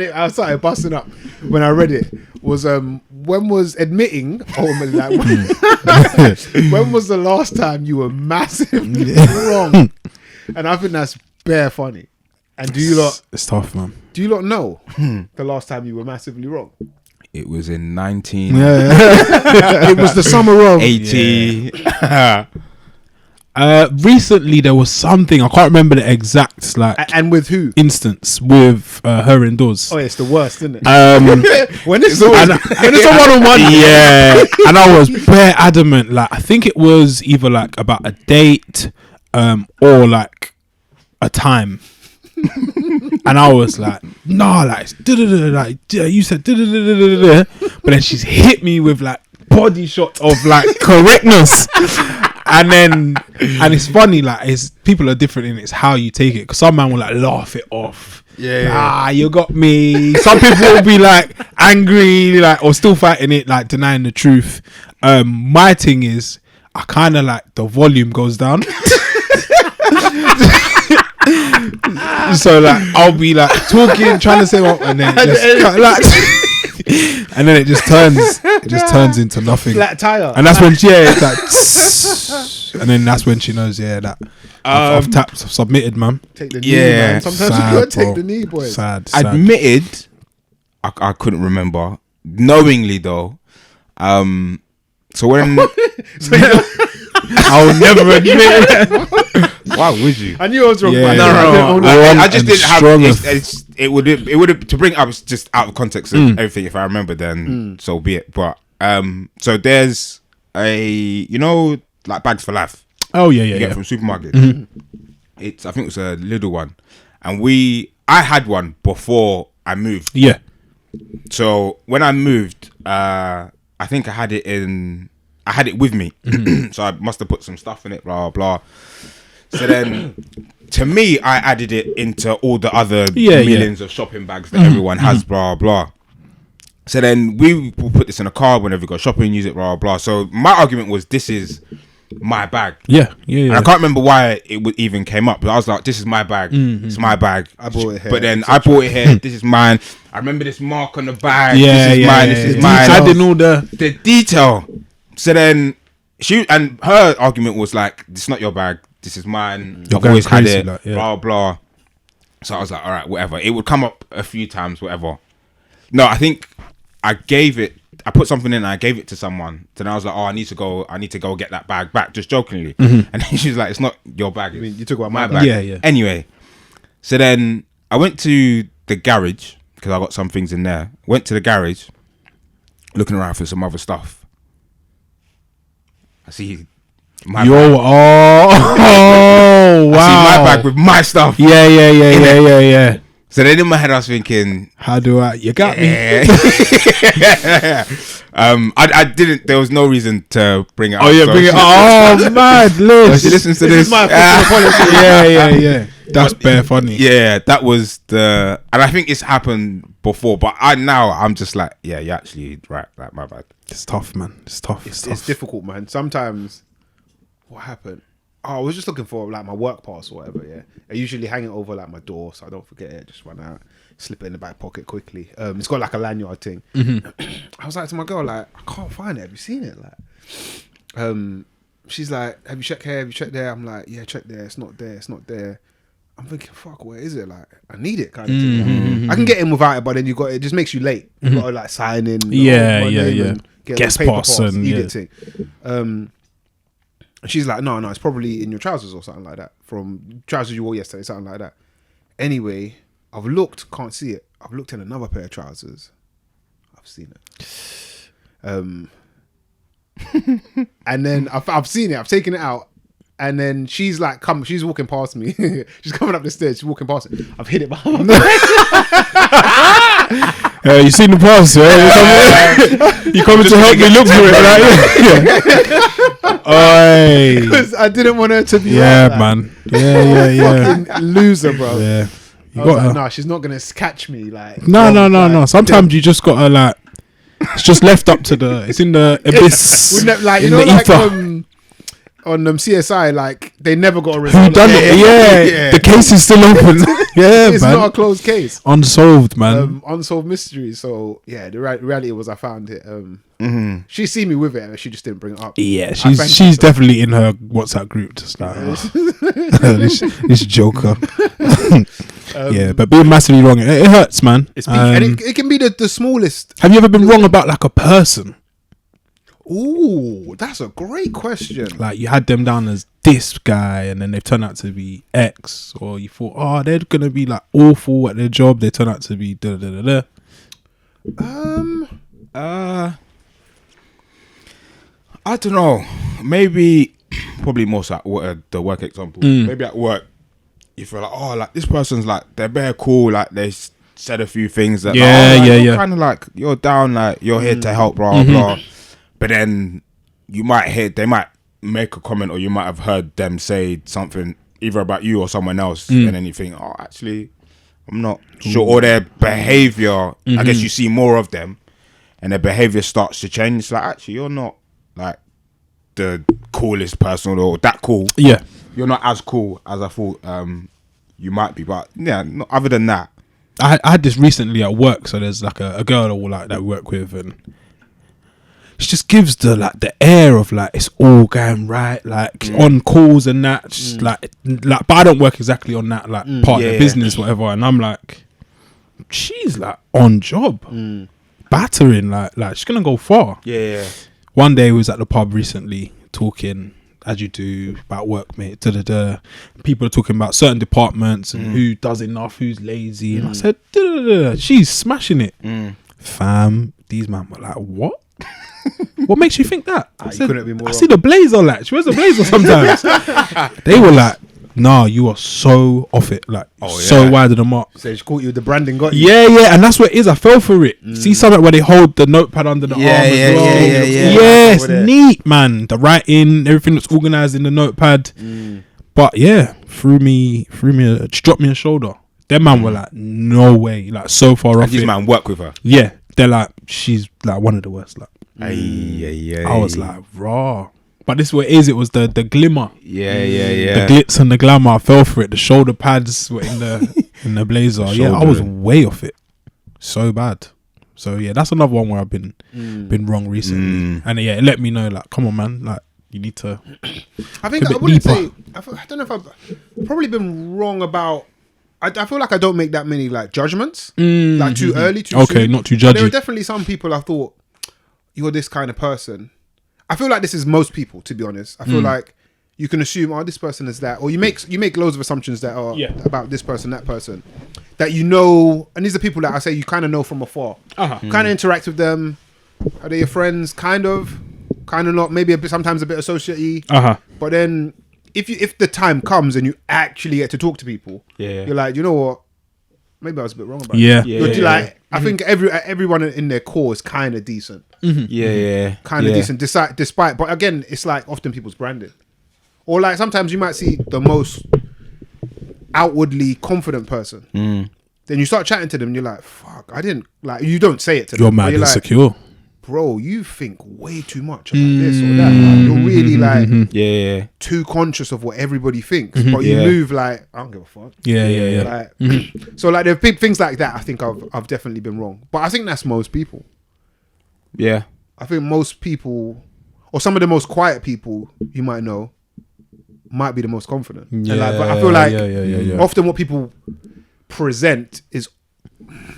I started busting up when I read it, was when was admitting. When was the last time you were massively wrong? And I think that's bare funny. And do you lot? It's tough, man. Do you lot know the last time you were massively wrong? It was in 19. It was the summer of 80. Recently there was something, I can't remember the exact and with who instance with her indoors. Oh, it's the worst, isn't it? When it's a one-on-one. Yeah. And I was bare adamant. Like I think it was either like about a date, or like a time. And I was like, nah, like you said, but then she's hit me with like body shots of like correctness. And it's funny, like people are different in it's how you take it. Because some man will like laugh it off. Yeah. You got me. Some people will be like angry, like, or still fighting it, like denying the truth. My thing is, I kind of like the volume goes down. So like I'll be like talking, trying to say what, and then it just turns into nothing. Flat tire. And that's when it's like, and then that's when she knows that I've tapped, submitted, man. Take the knee, man. Sometimes you gotta take the knee, boy. Sad. Admitted, I couldn't remember. Knowingly though, so when I'll never admit it. why would you? I knew I was wrong. Yeah, but yeah. I just didn't have it would have to bring up just out of context of everything. If I remember, then so be it. But so there's a like bags for life. Oh yeah, You get from supermarket. It's I think it was a little one, and I had one before I moved. Yeah. So when I moved, I think I had it with me. So I must have put some stuff in it, blah blah. So then, to me, I added it into all the other millions of shopping bags that everyone has, blah blah. So then we will put this in a car whenever we go shopping, use it, blah blah. So my argument was, this is my bag. Yeah. And I can't remember why it even came up, but I was like, this is my bag. It's my bag. I bought it here. But then I bought it here. This is mine. I remember this mark on the bag. Yeah, this is mine. This is mine. Adding all the detail. So then her argument was like, this is not your bag. This is mine. You're I've always had crazy, it. like, yeah. Blah blah. So I was like, all right, whatever. It would come up a few times, whatever. No, I think I put something in and I gave it to someone. Then I was like, oh, I need to go get that bag back, just jokingly. And then she's like, it's not your bag. I mean, you talk about my bag. bag. Yeah. Anyway, so then I went to the garage because I got some things in there. Went to the garage, looking around for some other stuff. I see my bag. wow. I see my bag with my stuff. Yeah. So then in my head I was thinking, How do I? You got me. I didn't. There was no reason to bring it up. Oh yeah, so bring it. Oh man, Liz. she listens to this. Yeah. That's bare funny. Yeah, that was and I think it's happened before, but I'm just like, yeah, you're actually right. Like, my bad. It's tough, man. It's tough. It's difficult, man. Sometimes, what happened? Oh, I was just looking for like my work pass or whatever. Yeah, I usually hang it over like my door so I don't forget it. Just run out, slip it in the back pocket quickly. It's got like a lanyard thing. I was like to my girl, like, I can't find it. Have you seen it? Like, she's like, have you checked here? Have you checked there? I'm like, yeah, check there. It's not there. It's not there. I'm thinking, fuck, where is it? Like, I need it, kind of thing. Like, I can get in without it, but then it just makes you late. You got to like sign in. Yeah. Get Guest paper pass and need it thing. She's like, no, it's probably in your trousers or something like that. From trousers you wore yesterday, something like that. Anyway, I've looked, can't see it. I've looked in another pair of trousers. I've seen it. And then I've seen it. I've taken it out. And then she's like, she's walking past me. She's coming up the stairs. She's walking past it. I've hid it behind my back. You seen the pass, yeah? You coming to help me look for it, right? Because I didn't want her to be yeah, like man. Yeah. fucking loser, bro. Yeah. I was like, no, she's not gonna catch me. Like, No. Sometimes you just gotta like. It's just left up to it's in the abyss. Like, in you know, the like ether. on CSI, like they never got a result. Who done it? Yeah. The case is still open. Yeah, it's man. not a closed case. Unsolved, man. Unsolved mystery. So yeah, the reality was I found it. She seen me with it, and she just didn't bring it up. Yeah, she's definitely in her WhatsApp group. Just like this joker. Yeah, but being massively wrong, it hurts, man. And it can be the smallest. Have you ever been wrong about like a person? Ooh, that's a great question. Like you had them down as this guy, and then they've turned out to be X, or you thought, oh, they're gonna be like awful at their job. They turn out to be da da da da. I don't know. Maybe, probably more so the work example. Maybe at work, you feel like, oh, like this person's like they're very cool. Like they said a few things that, you're kind of like you're down, like you're here to help, blah blah. But then they might make a comment, or you might have heard them say something either about you or someone else, and then you think, oh, actually, I'm not sure. Or their behavior, I guess you see more of them, and their behavior starts to change. It's like, actually, you're not like the coolest person, or that cool. Yeah, you're not as cool as I thought you might be. But yeah, other than that, I had this recently at work. So there's like a girl that I work with, and she just gives the air of like it's all going right, like on calls and that, just like. But I don't work exactly on that part of the business, whatever. And I'm like, she's like on job, battering like she's gonna go far. Yeah. One day we was at the pub recently talking, as you do, about work, mate. People are talking about certain departments and who does enough, who's lazy, and I said, she's smashing it, fam. These man were like, what? What makes you think that? I said, couldn't be more I see the blazer, like she wears a blazer sometimes. They were like, nah, you are so off it, like so wide of the mark. So she caught you with the branding, got you. Yeah, and that's what it is. I fell for it. See something where they hold the notepad under the arm as well. Yeah, it's neat, man. The writing, everything that's organised in the notepad. But yeah, she dropped me a shoulder. Them man were like, no way, like so far off. These man work with her. Yeah, they're like, she's like one of the worst. Like, I was like, raw. But this is what it is. It was the glimmer. Yeah. The glitz and the glamour. I fell for it. The shoulder pads were in the blazer. Yeah, I was way off it. So bad. So yeah, that's another one where I've been wrong recently. And yeah, it let me know, like, come on, man, like you need to. I think I wouldn't say. I don't know if I've probably been wrong about. I feel like I don't make that many like judgments, like too early, too soon. Not too judgy. There are definitely some people I thought you're this kind of person. I feel like this is most people, to be honest. I feel like you can assume, oh, this person is that, or you make loads of assumptions that are about this person, that person, that you know, and these are people that I say you kind of know from afar. Kind of interact with them. Are they your friends? Kind of not. Maybe sometimes a bit associate-y. But then if the time comes and you actually get to talk to people, you're like, you know what? Maybe I was a bit wrong about it. I think everyone in their core is kind of decent. Kind of decent, despite. But again, it's like often people's branding, or like sometimes you might see the most outwardly confident person. Then you start chatting to them, and you're like, "Fuck, I didn't like." You don't say it to them. You're mad insecure, bro. You think way too much about this or that. Like, you're really like too conscious of what everybody thinks, but you move like I don't give a fuck. Like, so like there are big things like that. I think I've definitely been wrong, but I think that's most people. Yeah, I think most people, or some of the most quiet people you might know, might be the most confident. And like, but I feel like often what people present is,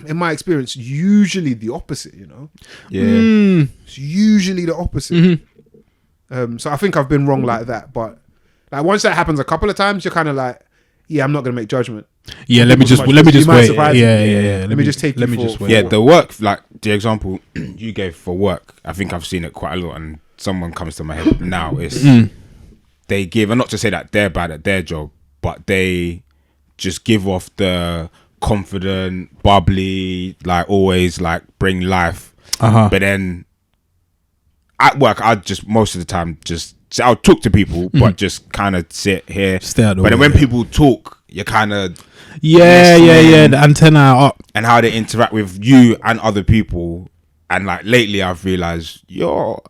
in my experience, usually the opposite. You know, it's usually the opposite. So I think I've been wrong like that. But like once that happens a couple of times, you're kind of like, yeah, I'm not gonna make judgment. Yeah, let me just wait. Yeah. Let me just take. Yeah, the work, like the example you gave for work, I think I've seen it quite a lot, and someone comes to my head now. Is they give, and not to say that they're bad at their job, but they just give off the confident, bubbly, like always like bring life. But then at work, I just most of the time I'll talk to people, but just kind of sit here. But then when people talk, you kind of the antenna up, and how they interact with you and other people. And like lately, I've realized you're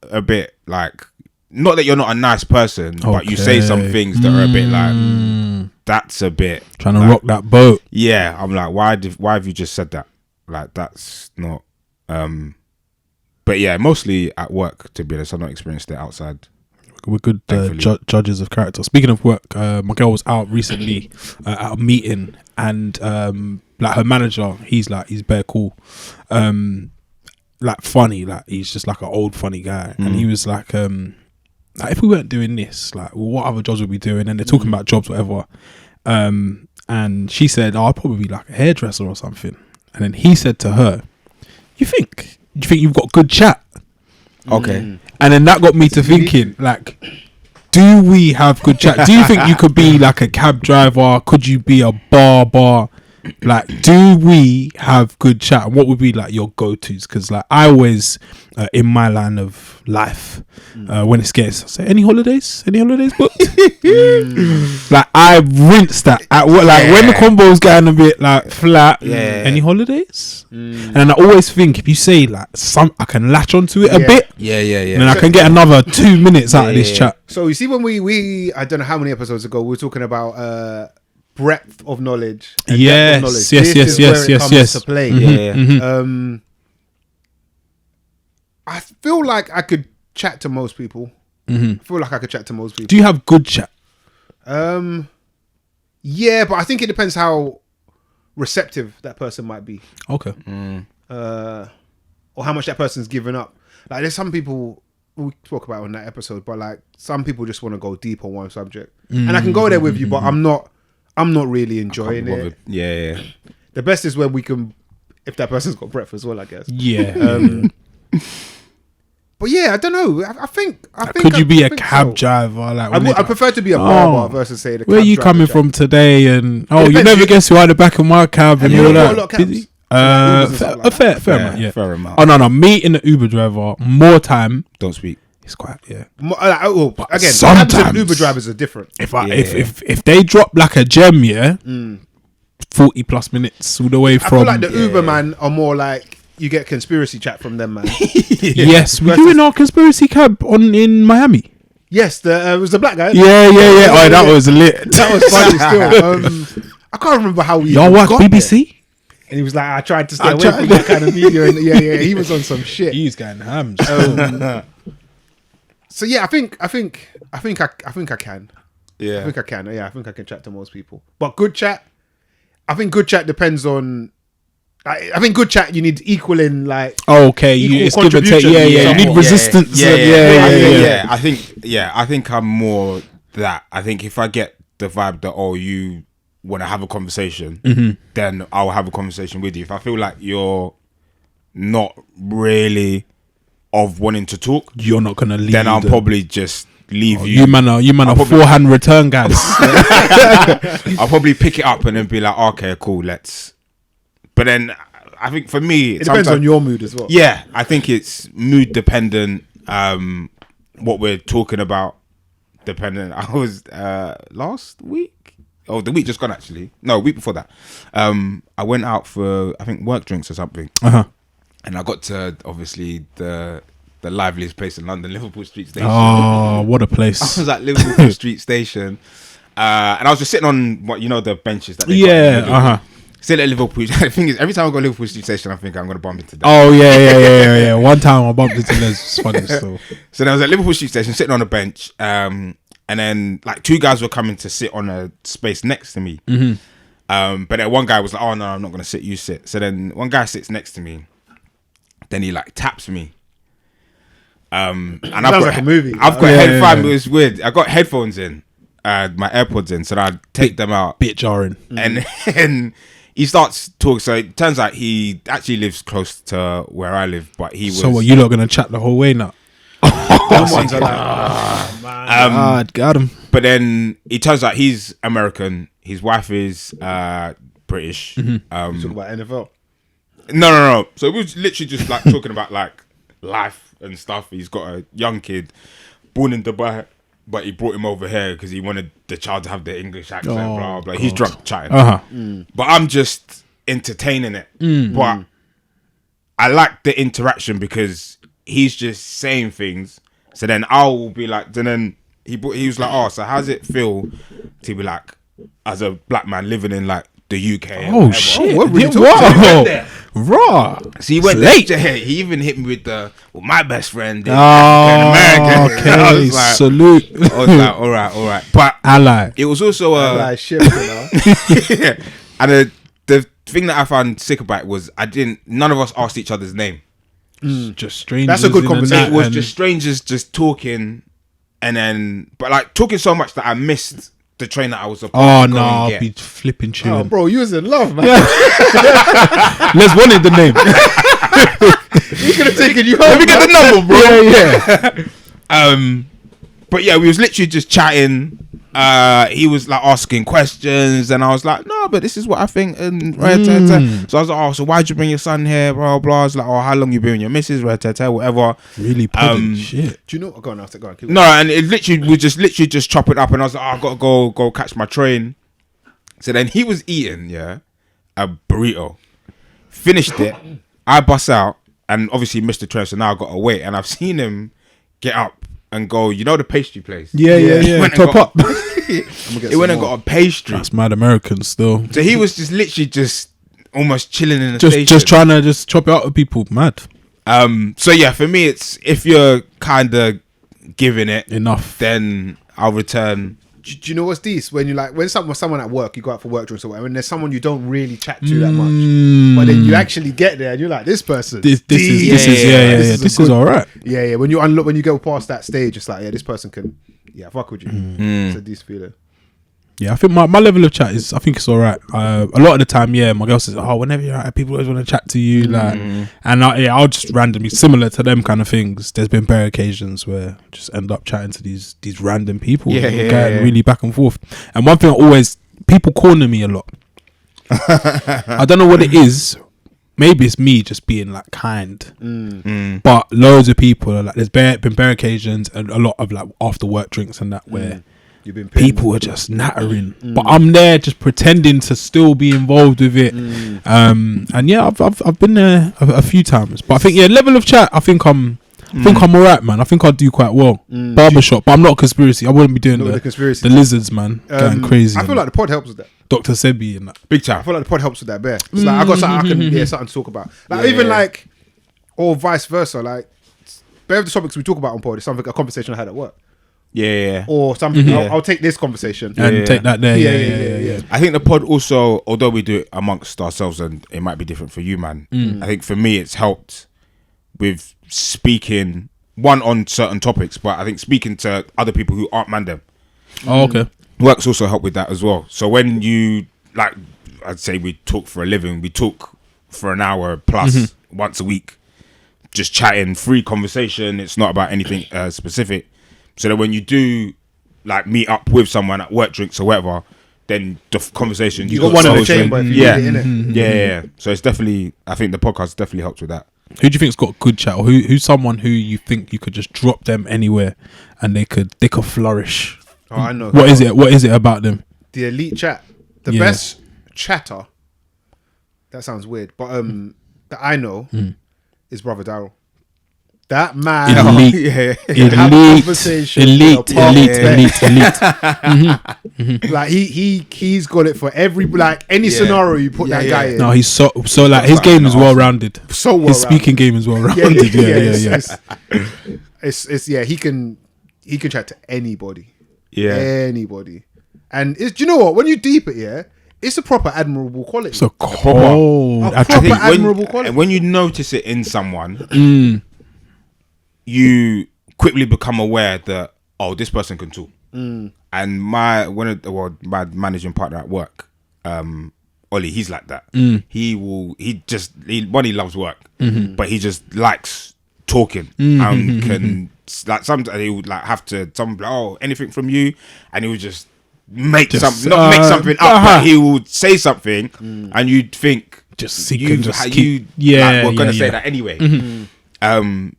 a bit like, not that you're not a nice person, but you say some things that are a bit like, that's a bit trying to like, rock that boat. Yeah, I'm like, why have you just said that? Like, that's not. But yeah, mostly at work, to be honest. I've not experienced it outside. We're good judges of character. Speaking of work, my girl was out recently at a meeting, and like her manager, he's bare cool, like funny, like he's just like an old funny guy, and he was like if we weren't doing this, like what other jobs would we doing? And they're talking about jobs, whatever. And she said, "Oh, I'd probably be like a hairdresser or something." And then he said to her, "You think you've got good chat?" Okay. And then that got me to thinking, like, do we have good chat? Do you think you could be like a cab driver? Could you be a barber? Like, do we have good chat? And what would be like your go-tos? Because like I always, in my line of life, when it gets, I say, any holidays booked? Like I rinse that at what, like when the combo's getting a bit like flat. Any holidays? And then I always think if you say like I can latch onto it a bit. And then I can get another 2 minutes out of this chat. So you see, when we I don't know how many episodes ago we were talking about breadth of knowledge. Yes. To play. I feel like I could chat to most people. I feel like I could chat to most people. Do you have good chat? Yeah, but I think it depends how receptive that person might be, Okay. or how much that person's given up. Like there's some people we talk about on that episode, but like some people just want to go deep on one subject, and I can go there with you, but I'm not really enjoying it. Yeah. The best is when we can, if that person's got breath as well, I guess. Yeah. But yeah, I don't know. I think. Could you be a think cab so. driver? Like, I prefer to be a barber versus say the. Where cab you driver coming jack. from today? And you depends. never guess who had the back of my cab and you all got that. a lot of cabs? Busy? Ubers and stuff like Fair amount. Yeah. Fair amount. Oh no, me and the Uber driver more time. Don't speak. It's quite again. Sometimes cabs and Uber drivers are different. If they drop like a gem, 40 plus minutes all the way I from. feel like the Uber man are more like you get conspiracy chat from them, man. Yes, we doing our conspiracy cab in Miami. Yes, it was the black guy. Yeah. Oh, that was lit. That was funny still. I can't remember how we Y'all even watch got BBC? there. And he was like, I tried to stay away from that kind of media. And yeah, he was on some shit. He's going ham. So yeah, I think I can. Yeah. I think I can. Yeah, I think I can chat to most people. But good chat, I think good chat depends on. I think good chat you need equaling like. Okay, equal it's give and take. contribution. Yeah. You need resistance. Yeah. I think I'm more that. I think if I get the vibe that you want to have a conversation, then I'll have a conversation with you. If I feel like you're not really of wanting to talk, You're not gonna leave. then I'll probably just leave you. You man are forehand return guys. I'll probably pick it up and then be like, okay, cool, let's. But then I think for me, It depends on your mood as well. Yeah, I think it's mood dependent. What we're talking about dependent. I was last week. Oh, the week just gone actually. No, week before that. I went out for I think work drinks or something. And I got to obviously the liveliest place in London, Liverpool Street Station. Oh, what a place! I was at Liverpool Street Station, and I was just sitting on the benches that they got. Still at Liverpool. The thing is, every time I go to Liverpool Street Station, I think I'm gonna bump into them. Oh yeah. One time I bumped into Les. It's funny still. So then I was at Liverpool Street Station, sitting on a bench, and then like two guys were coming to sit on a space next to me. But then one guy was like, "Oh no, I'm not gonna sit. You sit." So then one guy sits next to me. Then he like taps me. And I've got like a movie. I've got headphones. It was weird. I got headphones in, my AirPods in, so I'd take them out. Bit jarring. And then he starts talking. So it turns out he actually lives close to where I live, but he was. So what? You not gonna chat the whole way now? Ones are like, got him. But then it turns out he's American. His wife is British. talking about NFL. No. So we was literally just like talking about like life and stuff. He's got a young kid born in Dubai, but he brought him over here because he wanted the child to have the English accent. Blah blah. He's drunk chatting. But I'm just entertaining it. But I like the interaction because he's just saying things. So then I'll be like, then he was like, oh, so how's it feel to be like as a black man living in like the UK? Oh shit! what were you Wow, raw. So he went Slate. there. He even hit me with my best friend. Oh, okay. I was like, Salute. I was like, all right. But Ally. it was also Like shit, you know? and the thing that I found sick about it was none of us asked each other's name. Just strangers. That's a good in conversation. It was and- just strangers just talking, and then but like talking so much that I missed the train that I was supposed Oh to go no, and I'll get. be flipping Oh, chilling. bro, you was in love, man. Let's wanted the name. He could have taken you home. Let me get the number, bro. Yeah. But yeah, we was literally just chatting. He was like asking questions, and I was like, "No, but this is what I think." And so I was like, "Oh, so why'd you bring your son here?" Blah blah. I was like, "Oh, how long you been with your missus?" Whatever. Really pudding shit. Do you know? Go on, go on. Keep No, and it we just chop it up, and I was like, oh, I gotta go catch my train. So then he was eating, a burrito, finished it. I bust out, and obviously missed the train, so now I gotta wait. And I've seen him get up and go, the pastry place. Yeah. He went and Top got- up. He went and got a pastry. That's mad American still. So he was just literally just almost chilling in the station. Just trying to just chop it out with people. Mad. So yeah, for me, it's if you're kind of giving it Enough. then I'll return do you know what's this? When you like when someone at work, you go out for work drinks or whatever, and there's someone you don't really chat to that much, but then you actually get there and you're like, this person, This is all right. Yeah. When you go past that stage, it's like, yeah, this person can, fuck with you. It's a decent feeling. Yeah, I think my level of chat is, I think it's all right. A lot of the time, my girl says, oh, whenever you're out, people always want to chat to you. And I'll just randomly, similar to them kind of things. There's been bare occasions where I just end up chatting to these random people. Getting really back and forth. And one thing people corner me a lot. I don't know what it is. Maybe it's me just being like kind. But loads of people are like, there's been bare occasions and a lot of like after work drinks and that where You've been people are just nattering, but I'm there just pretending to still be involved with it. And I've been there a few times, but I think level of chat, I think I'm alright, man. I think I'll do quite well. Barbershop, but I'm not a conspiracy. I wouldn't be doing the lizards, man. Going crazy. I feel like the pod helps with that. Dr. Sebi and that. Big time. I feel like the pod helps with that. Bear. It's like I got something something to talk about. Like even like, or vice versa. Like, bare of the topics we talk about on pod is something a conversation I had at work. Yeah. Or something. I'll take this conversation and take that there. Yeah. I think the pod also, although we do it amongst ourselves and it might be different for you, man. I think for me it's helped with speaking on certain topics, but I think speaking to other people who aren't Mandem. Oh, okay. Work's also helped with that as well. So when you like, I'd say we talk for a living. We talk for an hour plus once a week, just chatting, free conversation. It's not about anything specific. So that when you do like meet up with someone at work drinks or whatever, then the conversation you got one in the chamber. Yeah. So it's definitely, I think the podcast definitely helps with that. Who do you think's got good chat, or who's someone who you think you could just drop them anywhere and they could flourish? Oh, I know. What is it about them? The elite chat, the best chatter. That sounds weird, but that I know is Brother Daryl. That man, elite. Like he's got it for every any scenario you put that guy in. No, he's so like his game is well rounded. So well, his speaking game is well rounded. It's he can chat to anybody. Yeah, anybody. And do you know what? When you deep it, it's a proper admirable quality. So cold, proper admirable quality. And when you notice it in someone, you quickly become aware that this person can talk. And my managing partner at work, Ollie, he's like that. He loves work, but he just likes talking and can like sometimes he would like have to anything from you, and he would just make something up, but he would say something and you'd think we're gonna say that anyway.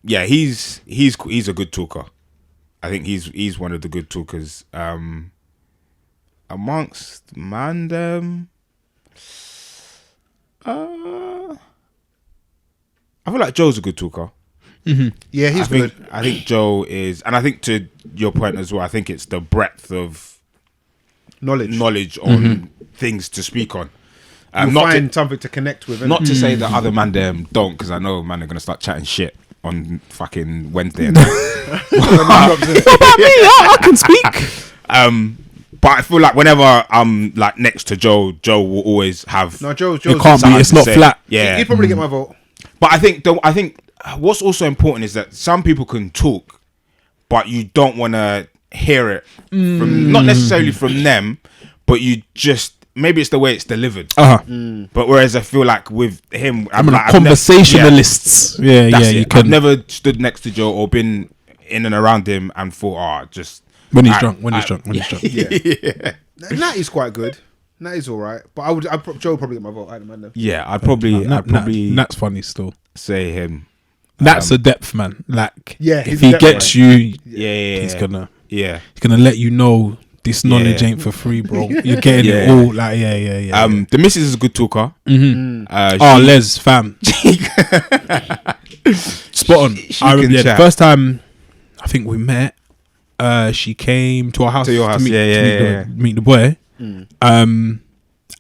He's a good talker. I think he's one of the good talkers amongst Mandem. I feel like Joe's a good talker. Yeah, he's good. I think Joe is, and I think to your point as well, I think it's the breadth of knowledge on things to speak on. Find something to connect with. Not to say that other Mandem don't, because I know man are gonna start chatting shit on fucking Wednesday. I can speak. But I feel like whenever I'm like next to Joe will always have. No, Joe's it can't be. It's not flat. Yeah, he'd probably get my vote. But I think what's also important is that some people can talk, but you don't want to hear it from not necessarily from them, but you just. Maybe it's the way it's delivered. But whereas I feel like with him, I'm like conversationalists. I've never stood next to Joe or been in and around him and thought, just when he's drunk. And that is quite good. That is all right. But Joe would probably get my vote. I'd probably. That's funny still. Say him. That's a depth man. Like if he gets you, he's gonna let you know. This knowledge ain't for free, bro. You're getting it all. Like, The missus is a good talker. Les, fam. Spot on. The first time I think we met, she came to our house to meet the boy. And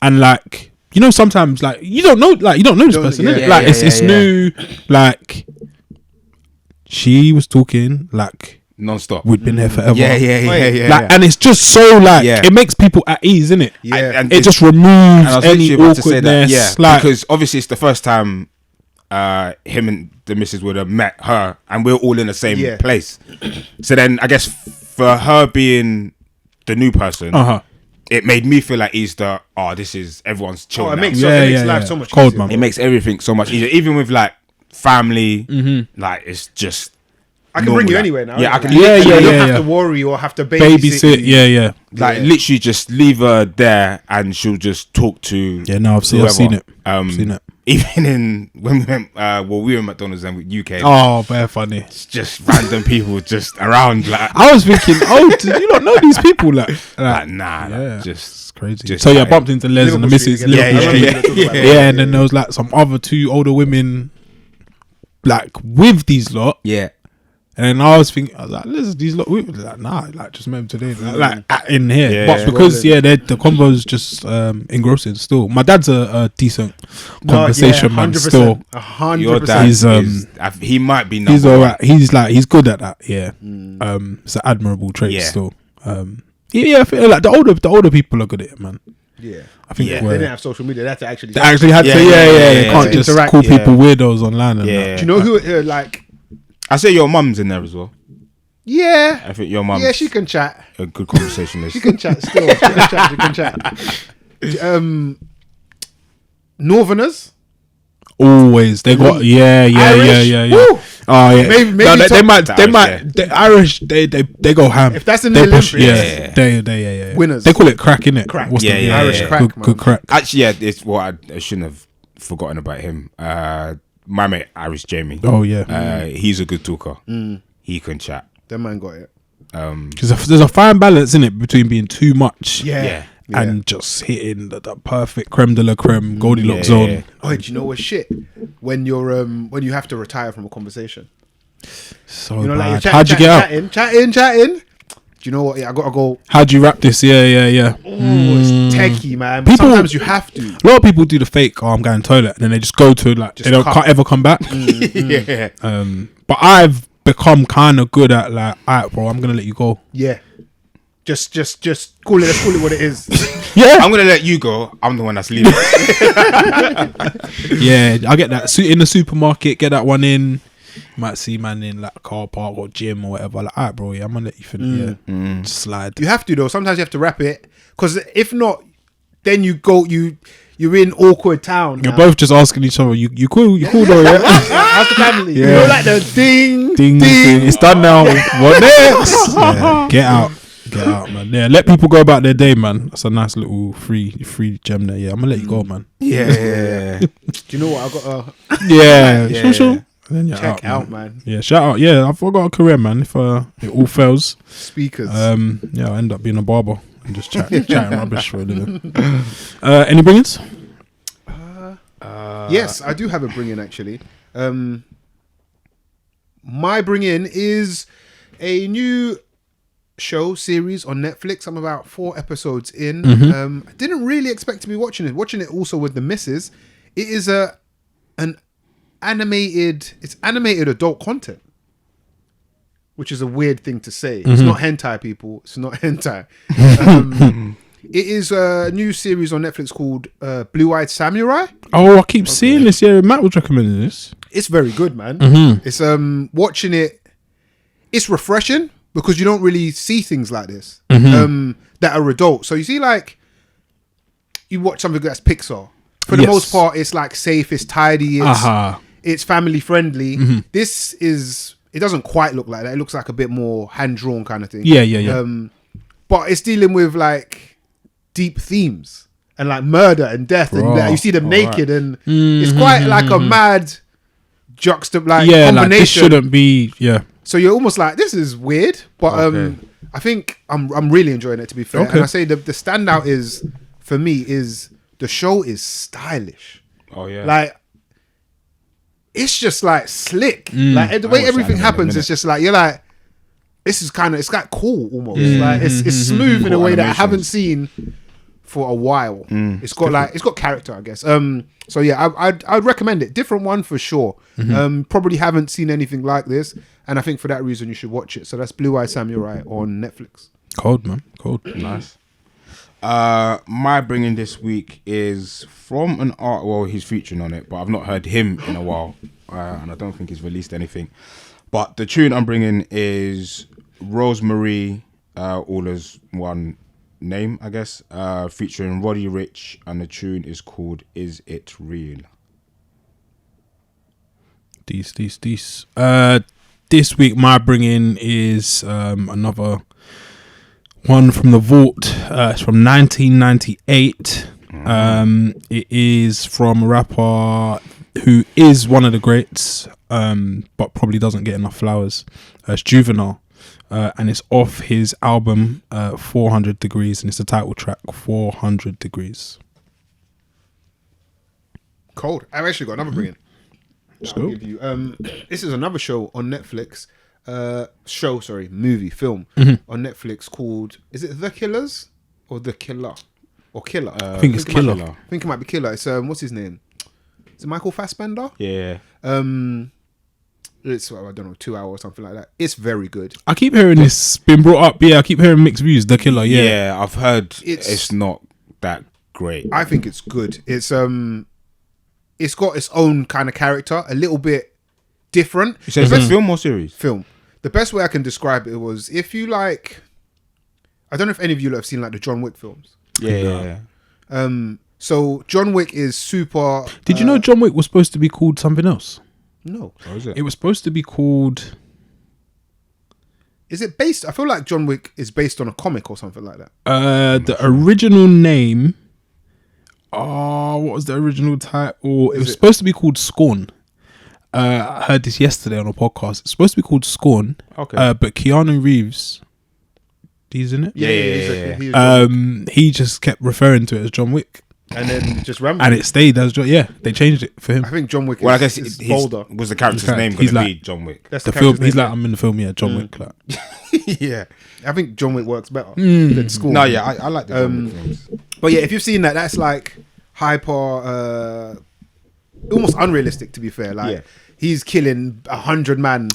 like, sometimes like you don't know this person. It's new. Like, she was talking like non-stop. we'd been here forever. Yeah. Like, and it's just so like Yeah. it makes people at ease, innit? Yeah. And It just removes and I was any literally about to say that, awkwardness. Like, because obviously it's the first time him and the missus would have met her, and we're all in the same Yeah. place. So then I guess for her being the new person, it made me feel like Easter. Oh, this is everyone's chill. Oh, it now. makes, Yeah, it makes yeah, life yeah. so much Cold, easier. man. It makes everything so much easier, even with like family. Like it's just. I can normal, bring you like- anywhere now. Yeah, I innit? can. Like, Yeah, you yeah, don't yeah, have yeah. to worry or have to babysit. you. Yeah. Like literally, just leave her there, and she'll just talk to. Yeah, no, I've seen it. Seen it. Even in when we went, we were in McDonald's and UK. Oh, very funny. It's just random people just around. Like, I was thinking, did you not know these people? Like nah, yeah, just it's crazy. just So yeah, like- bumped into Les and the Liverpool Street missus. again. Yeah, Liverpool yeah, Street. yeah. Yeah, and then there was like some other 2 older women, like with these lot. Yeah. And then I was like, listen, these lot, we were like, nah, like just met them today, like in here. Yeah. But because the convo's just engrossing still. My dad's a decent conversation man still. 100%. Your dad He's, he might be. He's number alright. He's good at that. Yeah. It's an admirable trait Yeah. still. Yeah, I feel like the older people are good at it, man. Yeah. I think Yeah. They we're- didn't have social media. They had to actually. they actually had Yeah, to. yeah, Yeah. yeah, You can't yeah. just Interact, call yeah. people weirdos online. And Yeah. that. Do you know who like? I say your mum's in there as well. Yeah. I think your mum. Yeah, she can chat. a good conversationalist. She can chat still. She can chat. Northerners. Always they got Irish? yeah. Woo! Oh yeah. Maybe No, they top- might Irish, the Irish they go ham. If that's in They the push, Olympics, yeah. Winners. They call it crack, innit? Crack. What's Yeah, the yeah, Irish yeah. crack, good man. crack. Actually, yeah, it's what I shouldn't have forgotten about him. My mate Irish Jamie. Oh yeah. He's a good talker. He can chat. That man got it. Because there's a fine balance in it between being too much Yeah. and just hitting the perfect creme de la creme Goldilocks Yeah, zone. yeah. Oh, do you know what shit? When you're when you have to retire from a conversation. So You know, like bad. you're How'd you get out? chatting. Do you know what? Yeah, I gotta go. How'd you wrap this? Yeah. Oh, it's techie, man. People- Sometimes you have to. A lot of people do the fake. Oh, I'm going toilet, and then they just go to like Just they don't cut. can't ever come back. Yeah. But I've become kind of good at like, alright, bro, I'm gonna let you go. Yeah. Just call it. Let's call it what it is. Yeah, I'm gonna let you go. I'm the one that's leaving. yeah. I get that. In the supermarket, get that one in. You might see man in like a car park or gym or whatever. Like, alright, bro, yeah, I'm gonna let you finish. Yeah, just slide. You have to though. Sometimes you have to wrap it because if not, then you go. You're in awkward town. You're now. both just asking each other. You cool? You cool though? Yeah. How's the family? Yeah. You know, like the ding, Ding, ding. It's done now. What next? Yeah, get out, man. Yeah, let people go about their day, man. That's a nice little free gem there. Yeah, I'm gonna let you go, man. Yeah. Do you know what? I got Yeah, Yeah. sure. And then you're check out, out, man. Yeah, shout out. Yeah, I've got a career, man. If it all fails, Speakers. yeah, I'll end up being a barber and just chatting rubbish for a living. Any bringings? Yes, I do have a bring in actually. My bring in is a new show series on Netflix. I'm about 4 episodes in. I didn't really expect to be watching it. Watching it also with the missus. It is an animated adult content, which is a weird thing to say. It's not hentai, people. It's not hentai. It is a new series on Netflix called Blue Eyed Samurai. Oh, I keep seeing this. Yeah, Matt was recommending this. It's very good, man. It's watching it. It's refreshing because you don't really see things like this that are adult. So you see, like, you watch something that's Pixar. For the Yes. most part, it's like safe, it's tidy, it's family friendly. This is. It doesn't quite look like that. It looks like a bit more hand drawn kind of thing. Yeah. But it's dealing with like deep themes and like murder and death, and Bro, like, you see them alright. naked, and it's quite like a mad Like combination. this shouldn't be. Yeah. So you're almost like, this is weird, but Okay. I think I'm really enjoying it, to be fair. Okay. And I say the standout is for me is the show is stylish. Oh yeah. Like it's just like slick. Like the way watch everything anime in a happens, minute. it's just like you're like, this is kind of, it's like cool almost. Like it's smooth in a way that I animations. haven't seen for a while. It's got character, I guess. So yeah, I'd recommend it. Different one for sure. Probably haven't seen anything like this, and I think for that reason you should watch it. So that's Blue Eye Samurai on Netflix. Cold, man. Cold. Nice. My bringing this week is from an art. Well, he's featuring on it, but I've not heard him in a while, and I don't think he's released anything. But the tune I'm bringing is Rosemary, all as one name, I guess, featuring Roddy Ricch, and the tune is called "Is It Real." This week my bringing is another one from the vault. It's from 1998. It is from a rapper who is one of the greats, but probably doesn't get enough flowers. It's Juvenile, and it's off his album 400 Degrees, and it's the title track 400 Degrees. Cold. I've actually got another bringing. Cool. Give you. This is another show on Netflix. Film on Netflix called, is it The Killers or The Killer or Killer? I think it's Killer. I think it might be Killer. It's what's his name? Is it Michael Fassbender? Yeah. It's, I don't know, 2 hours or something like that. It's very good. I keep hearing this been brought up. Yeah, I keep hearing mixed views. The Killer. Yeah, I've heard it's not that great. I think it's good. It's got its own kind of character, a little bit different. You said it's a film or series? Film. The best way I can describe it was, if you like, I don't know if any of you have seen like the John Wick films. Yeah. So John Wick is super. Did you know John Wick was supposed to be called something else? No. What is it? It was supposed to be called. Is it based? I feel like John Wick is based on a comic or something like that. The original name. What was the original title? It was supposed to be called Scorn. I heard this yesterday on a podcast. It's supposed to be called Scorn. Okay. But Keanu Reeves, he's in it. Yeah. He just kept referring to it as John Wick, And then just ran. and it stayed as John. Yeah, they changed it for him. I think John Wick. Well, I guess is he's bolder. was the character's name He's going to like- be John Wick. That's The film. character's He's name. like, I'm in the film. Yeah, John Wick. Like. Yeah, I think John Wick works better than School. No, yeah, I like the John Wick films. But yeah, if you've seen that, that's like hyper, almost unrealistic. To be fair, like Yeah. he's killing 100 man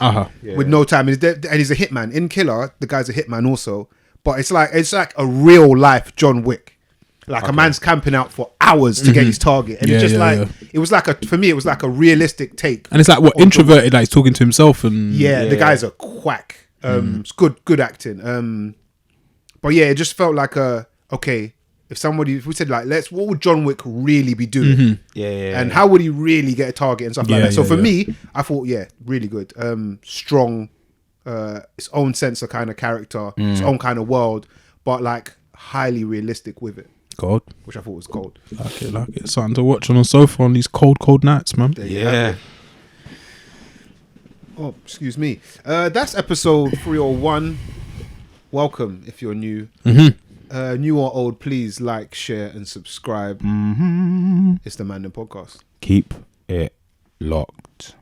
with no time, and he's a hitman. In Killer, the guy's a hitman also. But it's like a real life John Wick. Like a man's camping out for hours to get his target, and it's just it was like for me, it was like a realistic take. And it's like what introverted, like he's talking to himself, and The guy's a quack. It's good acting. But yeah, it just felt like if we said like, what would John Wick really be doing? And how would he really get a target and stuff like that? So for me, I thought, really good. Strong, its own sense of kind of character, its own kind of world, but like highly realistic with it, God, which I thought was gold. like it. Something to watch on the sofa on these cold nights, man. Yeah. Oh, excuse me. That's episode 301. Welcome if you're new. New or old, please like, share, and subscribe. It's the Mandem Podcast. Keep it locked.